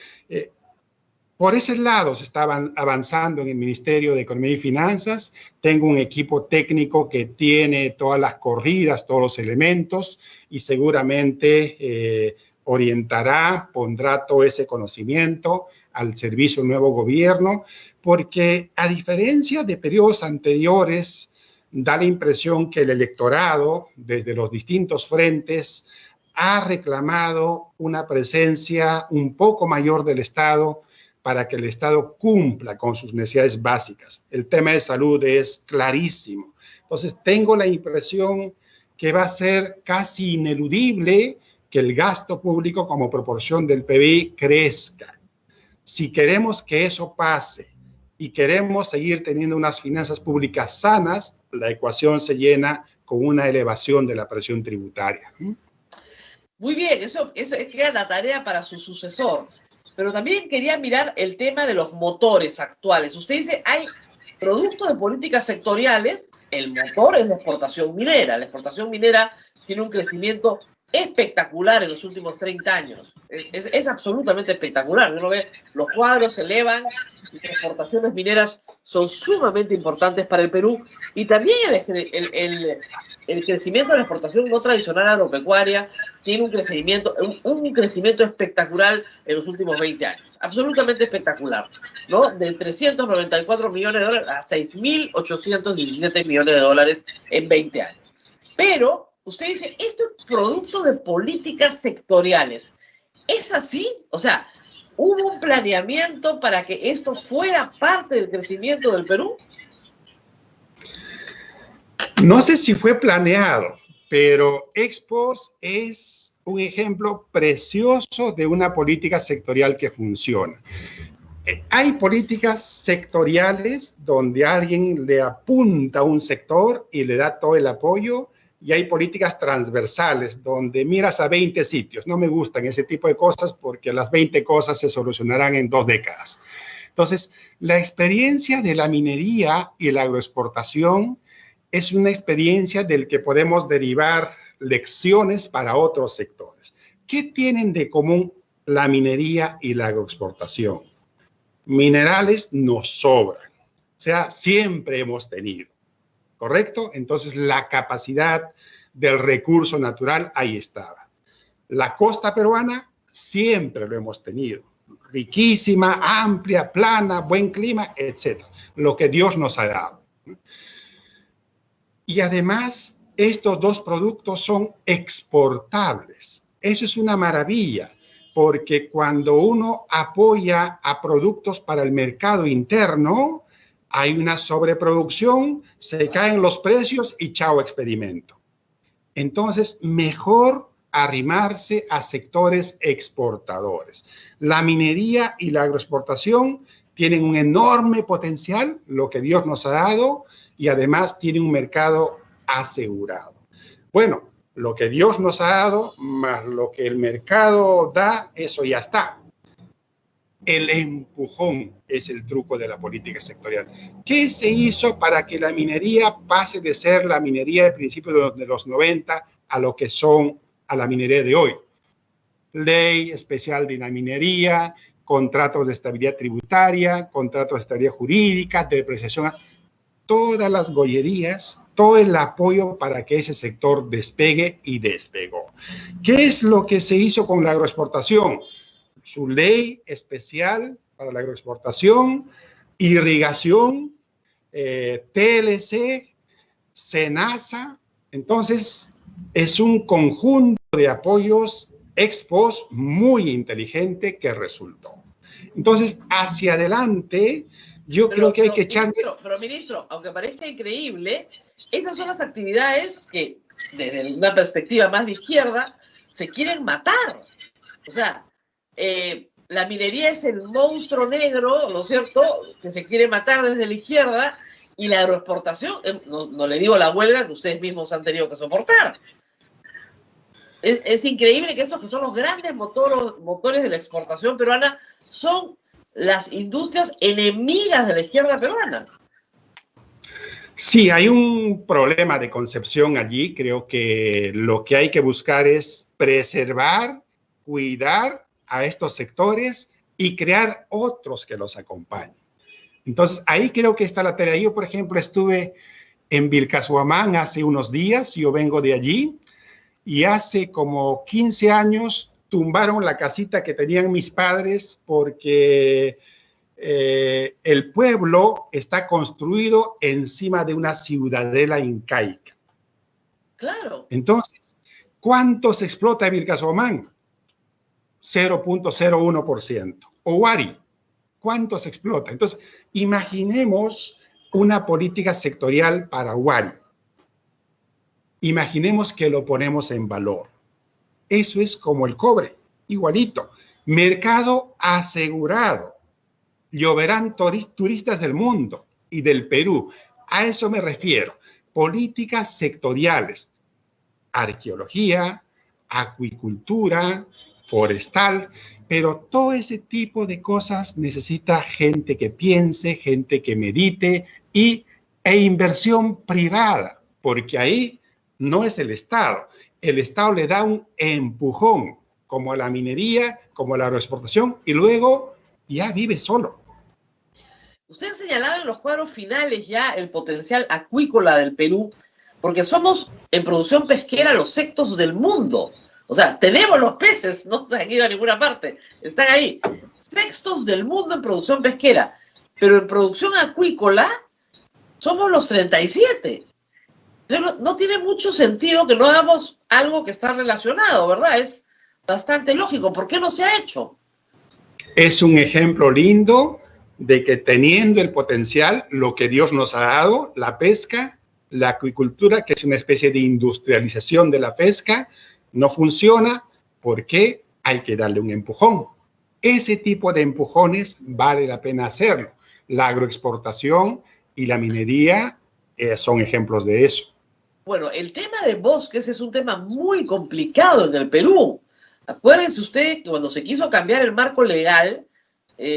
por ese lado se estaban avanzando en el Ministerio de Economía y Finanzas. Tengo un equipo técnico que tiene todas las corridas, todos los elementos y seguramente orientará, pondrá todo ese conocimiento al servicio del nuevo gobierno, porque a diferencia de periodos anteriores, da la impresión que el electorado, desde los distintos frentes, ha reclamado una presencia un poco mayor del Estado para que el Estado cumpla con sus necesidades básicas. El tema de salud es clarísimo. Entonces, tengo la impresión que va a ser casi ineludible que el gasto público como proporción del PBI crezca. Si queremos que eso pase y queremos seguir teniendo unas finanzas públicas sanas, la ecuación se llena con una elevación de la presión tributaria. Muy bien, eso queda la tarea para su sucesor. Pero también quería mirar el tema de los motores actuales. Usted dice, hay productos de políticas sectoriales, el motor es la exportación minera. La exportación minera tiene un crecimiento espectacular en los últimos 30 años. Es absolutamente espectacular. Uno ve, los cuadros se elevan y las exportaciones mineras son sumamente importantes para el Perú. Y también el crecimiento de la exportación no tradicional agropecuaria tiene un crecimiento espectacular en los últimos 20 años. Absolutamente espectacular, ¿no? De 394 millones de dólares a 6.817 millones de dólares en 20 años. Pero usted dice, esto es producto de políticas sectoriales. ¿Es así? O sea, ¿hubo un planeamiento para que esto fuera parte del crecimiento del Perú? No sé si fue planeado, pero Exports es un ejemplo precioso de una política sectorial que funciona. Hay políticas sectoriales donde alguien le apunta a un sector y le da todo el apoyo, y hay políticas transversales donde miras a 20 sitios. No me gustan ese tipo de cosas porque las 20 cosas se solucionarán en 2 décadas. Entonces, la experiencia de la minería y la agroexportación es una experiencia del que podemos derivar lecciones para otros sectores. ¿Qué tienen de común la minería y la agroexportación? Minerales nos sobran, o sea, siempre hemos tenido, ¿correcto? Entonces, la capacidad del recurso natural ahí estaba. La costa peruana siempre lo hemos tenido, riquísima, amplia, plana, buen clima, etc. Lo que Dios nos ha dado. Y además, estos dos productos son exportables. Eso es una maravilla, porque cuando uno apoya a productos para el mercado interno, hay una sobreproducción, se caen los precios y chao experimento. Entonces, mejor arrimarse a sectores exportadores. La minería y la agroexportación tienen un enorme potencial, lo que Dios nos ha dado, y además tiene un mercado asegurado. Bueno, lo que Dios nos ha dado, más lo que el mercado da, eso ya está. El empujón es el truco de la política sectorial. ¿Qué se hizo para que la minería pase de ser la minería de principios de los 90 a lo que son a la minería de hoy? Ley especial de la minería, contratos de estabilidad tributaria, contratos de estabilidad jurídica, depreciación, todas las gollerías, todo el apoyo para que ese sector despegue y despegó. ¿Qué es lo que se hizo con la agroexportación? Su ley especial para la agroexportación, irrigación, TLC, SENASA. Entonces, es un conjunto de apoyos ex post muy inteligente que resultó. Entonces, hacia adelante, yo creo que hay que echar... Pero, ministro, aunque parezca increíble, esas son las actividades que, desde una perspectiva más de izquierda, se quieren matar. O sea, la minería es el monstruo negro, ¿no es cierto?, que se quiere matar desde la izquierda, y la agroexportación, no le digo la huelga que ustedes mismos han tenido que soportar. Es increíble que estos que son los grandes motores de la exportación peruana son las industrias enemigas de la izquierda peruana. Sí, hay un problema de concepción allí. Creo que lo que hay que buscar es preservar, cuidar a estos sectores y crear otros que los acompañen. Entonces, ahí creo que está la tarea. Yo, por ejemplo, estuve en Vilcashuamán hace unos días, yo vengo de allí, y hace como 15 años tumbaron la casita que tenían mis padres porque el pueblo está construido encima de una ciudadela incaica. Claro. Entonces, ¿cuánto se explota Vilcashuamán? 0.01%. Owari, ¿cuánto se explota? Entonces, imaginemos una política sectorial para Owari. Imaginemos que lo ponemos en valor. Eso es como el cobre, igualito. Mercado asegurado. Lloverán turistas del mundo y del Perú. A eso me refiero. Políticas sectoriales. Arqueología, acuicultura, forestal, pero todo ese tipo de cosas necesita gente que piense, gente que medite e inversión privada, porque ahí no es el Estado. El Estado le da un empujón, como a la minería, como a la agroexportación, y luego ya vive solo. Usted ha señalado en los cuadros finales ya el potencial acuícola del Perú, porque somos en producción pesquera los sextos del mundo. O sea, tenemos los peces, no se han ido a ninguna parte, están ahí. Sextos del mundo en producción pesquera, pero en producción acuícola somos los 37. No tiene mucho sentido que no hagamos algo que está relacionado, ¿verdad? Es bastante lógico. ¿Por qué no se ha hecho? Es un ejemplo lindo de que teniendo el potencial, lo que Dios nos ha dado, la pesca, la acuicultura, que es una especie de industrialización de la pesca, no funciona porque hay que darle un empujón. Ese tipo de empujones vale la pena hacerlo. La agroexportación y la minería son ejemplos de eso. Bueno, el tema de bosques es un tema muy complicado en el Perú. Acuérdense usted que cuando se quiso cambiar el marco legal,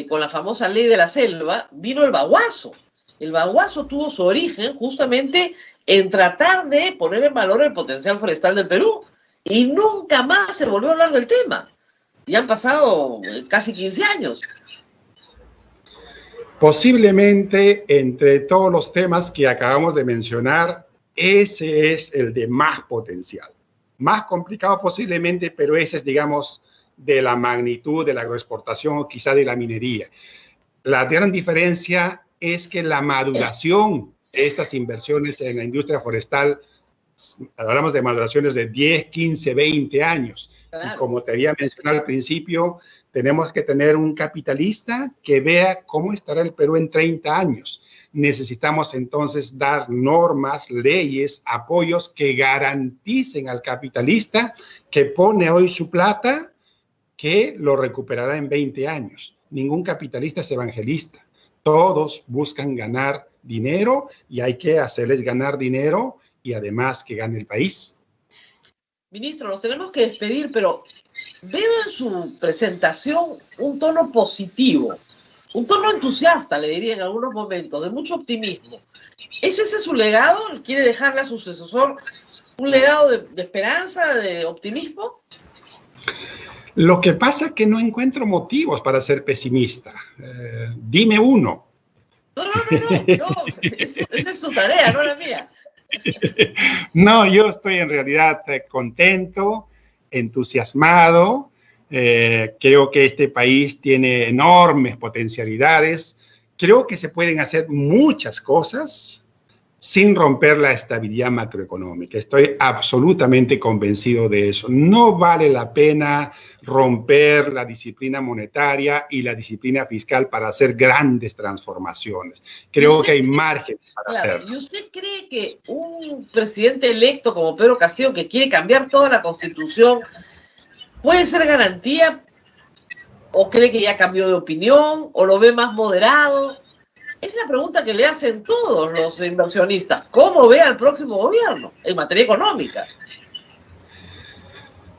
con la famosa ley de la selva, vino el baguazo. El baguazo tuvo su origen justamente en tratar de poner en valor el potencial forestal del Perú. Y nunca más se volvió a hablar del tema. Ya han pasado casi 15 años. Posiblemente entre todos los temas que acabamos de mencionar, ese es el de más potencial. Más complicado posiblemente, pero ese es, digamos, de la magnitud de la agroexportación o quizá de la minería. La gran diferencia es que la maduración de estas inversiones en la industria forestal, hablamos de maduraciones de 10, 15, 20 años. Claro. Y como te había mencionado al principio, tenemos que tener un capitalista que vea cómo estará el Perú en 30 años. Necesitamos entonces dar normas, leyes, apoyos que garanticen al capitalista que pone hoy su plata, que lo recuperará en 20 años. Ningún capitalista es evangelista. Todos buscan ganar dinero y hay que hacerles ganar dinero y además que gane el país. Ministro, nos tenemos que despedir, pero veo en su presentación un tono positivo, un tono entusiasta, le diría en algunos momentos, de mucho optimismo. ¿Es ese su legado? ¿Quiere dejarle a su sucesor un legado de esperanza, de optimismo? Lo que pasa es que no encuentro motivos para ser pesimista. Dime uno. No, esa es su tarea, no la mía. No, yo estoy en realidad contento, entusiasmado. Creo que este país tiene enormes potencialidades. Creo que se pueden hacer muchas cosas sin romper la estabilidad macroeconómica. Estoy absolutamente convencido de eso. No vale la pena romper la disciplina monetaria y la disciplina fiscal para hacer grandes transformaciones. Creo que hay márgenes para hacerlo. ¿Y usted cree que un presidente electo como Pedro Castillo, que quiere cambiar toda la Constitución, puede ser garantía? ¿O cree que ya cambió de opinión? ¿O lo ve más moderado? Es la pregunta que le hacen todos los inversionistas. ¿Cómo ve al próximo gobierno en materia económica?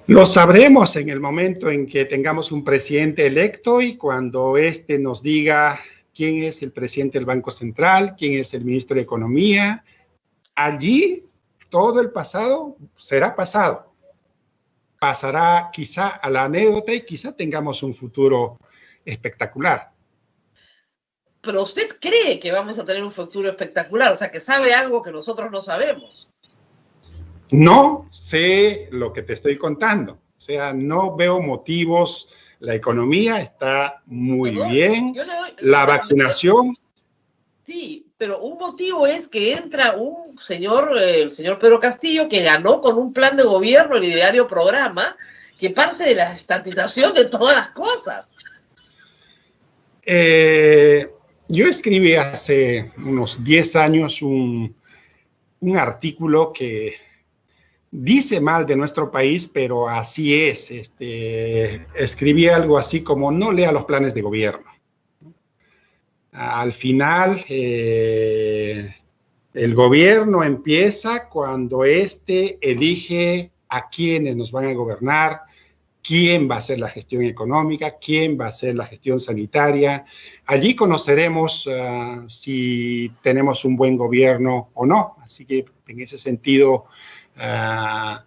Lo sabremos en el momento en que tengamos un presidente electo y cuando éste nos diga quién es el presidente del Banco Central, quién es el ministro de Economía. Allí todo el pasado será pasado. Pasará quizá a la anécdota y quizá tengamos un futuro espectacular. Pero usted cree que vamos a tener un futuro espectacular, o sea, que sabe algo que nosotros no sabemos. No sé lo que te estoy contando. O sea, no veo motivos. La economía está muy bien. La vacunación. Sí, pero un motivo es que entra un señor, el señor Pedro Castillo, que ganó con un plan de gobierno, el ideario programa, que parte de la estatización de todas las cosas. Yo escribí hace unos 10 años un artículo que dice mal de nuestro país, pero así es. Escribí algo así como: no lea los planes de gobierno. Al final, el gobierno empieza cuando elige a quienes nos van a gobernar, quién va a hacer la gestión económica, quién va a hacer la gestión sanitaria. Allí conoceremos si tenemos un buen gobierno o no. Así que en ese sentido, dado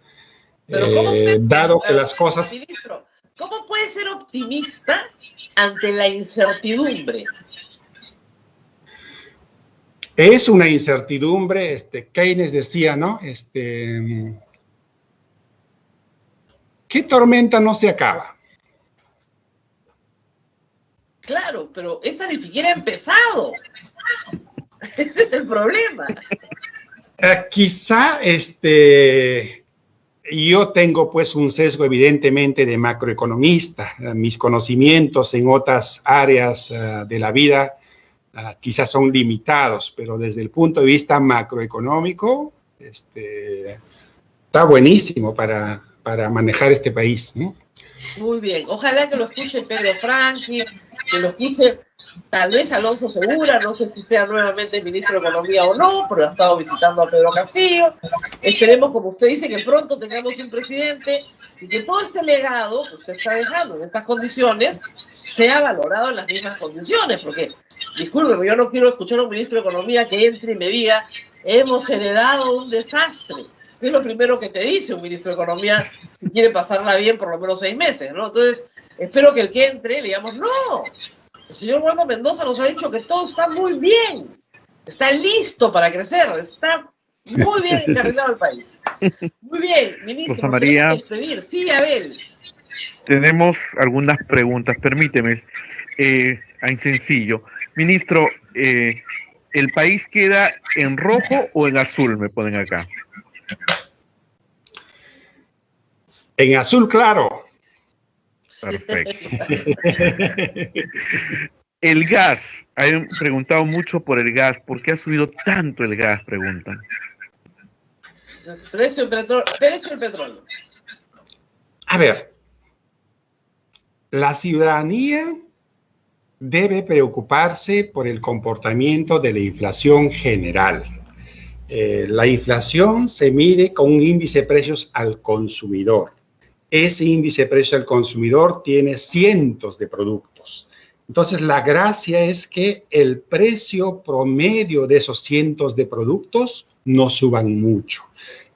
que las cosas... Ministro, ¿cómo puede ser optimista ante la incertidumbre? Es una incertidumbre. Keynes decía, ¿no? ¿Qué tormenta no se acaba? Claro, pero esta ni siquiera ha empezado. Ese es el problema. Quizá yo tengo pues un sesgo evidentemente de macroeconomista. Mis conocimientos en otras áreas de la vida quizás son limitados, pero desde el punto de vista macroeconómico está buenísimo para manejar este país, ¿no? Muy bien. Ojalá que lo escuche Pedro Franklin, que lo escuche tal vez Alonso Segura, no sé si sea nuevamente ministro de Economía o no, pero ha estado visitando a Pedro Castillo. Esperemos, como usted dice, que pronto tengamos un presidente y que todo este legado que usted está dejando en estas condiciones sea valorado en las mismas condiciones, porque, discúlpeme, yo no quiero escuchar a un ministro de Economía que entre y me diga: hemos heredado un desastre. Es lo primero que te dice un ministro de Economía si quiere pasarla bien por lo menos 6 meses, ¿no? Entonces, espero que el que entre le digamos: no, el señor Waldo Mendoza nos ha dicho que todo está muy bien, está listo para crecer, está muy bien encarrilado el país. Muy bien, ministro. Rosa María, sí, Abel. Tenemos algunas preguntas, permíteme, en sencillo. Ministro, ¿el país queda en rojo o en azul? Me ponen acá. En azul claro. Perfecto. El gas, han preguntado mucho por el gas. ¿Por qué ha subido tanto el gas? Preguntan. Precio del petróleo. A ver, la ciudadanía debe preocuparse por el comportamiento de la inflación general. La inflación se mide con un índice de precios al consumidor. Ese índice de precios al consumidor tiene cientos de productos. Entonces, la gracia es que el precio promedio de esos cientos de productos no suban mucho.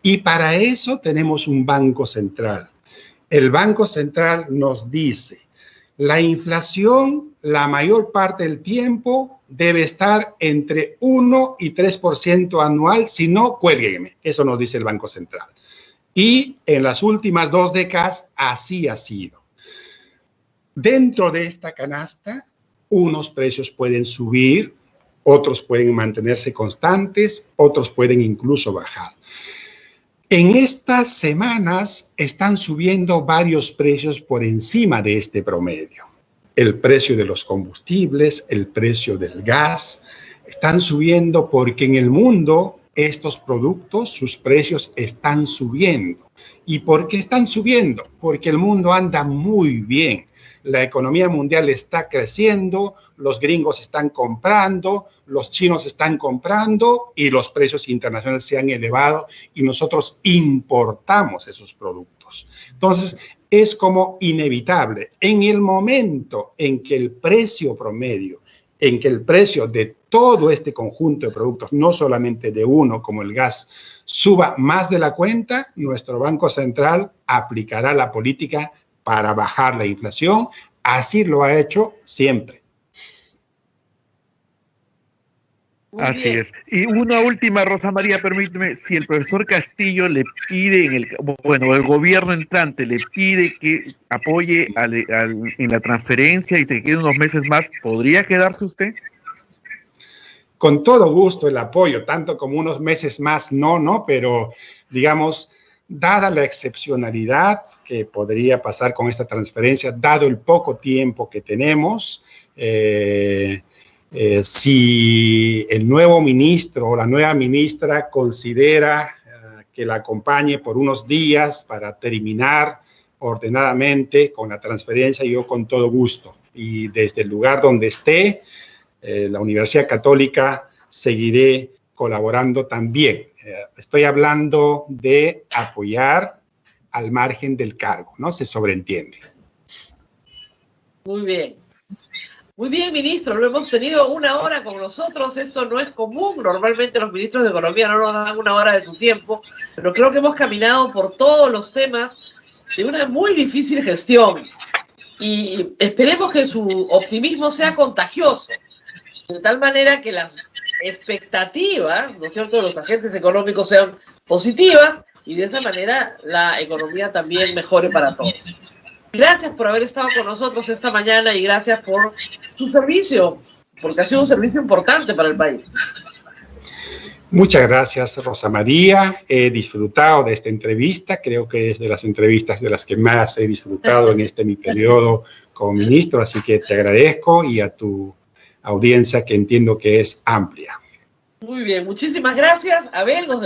Y para eso tenemos un Banco Central. El Banco Central nos dice: la inflación, la mayor parte del tiempo, debe estar entre 1 y 3% anual, si no, cuélgueme. Eso nos dice el Banco Central. Y en las últimas 2 décadas así ha sido. Dentro de esta canasta, unos precios pueden subir, otros pueden mantenerse constantes, otros pueden incluso bajar. En estas semanas están subiendo varios precios por encima de este promedio. El precio de los combustibles, el precio del gas, están subiendo porque en el mundo estos productos, sus precios están subiendo. ¿Y por qué están subiendo? Porque el mundo anda muy bien. La economía mundial está creciendo, los gringos están comprando, los chinos están comprando y los precios internacionales se han elevado y nosotros importamos esos productos. Entonces, es como inevitable. En el momento en que el precio promedio, en que el precio de todo este conjunto de productos, no solamente de uno como el gas, suba más de la cuenta, nuestro Banco Central aplicará la política para bajar la inflación. Así lo ha hecho siempre. Así es. Y una última, Rosa María, permíteme, si el profesor Castillo le pide, el gobierno entrante le pide que apoye en la transferencia y se quede unos meses más, ¿podría quedarse usted? Con todo gusto el apoyo, tanto como unos meses más, no, pero digamos, dada la excepcionalidad que podría pasar con esta transferencia, dado el poco tiempo que tenemos, si el nuevo ministro o la nueva ministra considera que la acompañe por unos días para terminar ordenadamente con la transferencia, yo con todo gusto. Y desde el lugar donde esté, la Universidad Católica, seguiré colaborando también. Estoy hablando de apoyar al margen del cargo, ¿no? Se sobreentiende. Muy bien. Muy bien, ministro, lo hemos tenido una hora con nosotros, esto no es común, normalmente los ministros de Economía no nos dan una hora de su tiempo, pero creo que hemos caminado por todos los temas de una muy difícil gestión y esperemos que su optimismo sea contagioso, de tal manera que las expectativas, ¿no es cierto?, de los agentes económicos sean positivas y de esa manera la economía también mejore para todos. Gracias por haber estado con nosotros esta mañana y gracias por su servicio, porque ha sido un servicio importante para el país. Muchas gracias, Rosa María. He disfrutado de esta entrevista. Creo que es de las entrevistas de las que más he disfrutado en mi periodo como ministro, así que te agradezco y a tu audiencia que entiendo que es amplia. Muy bien, muchísimas gracias. Abel, nos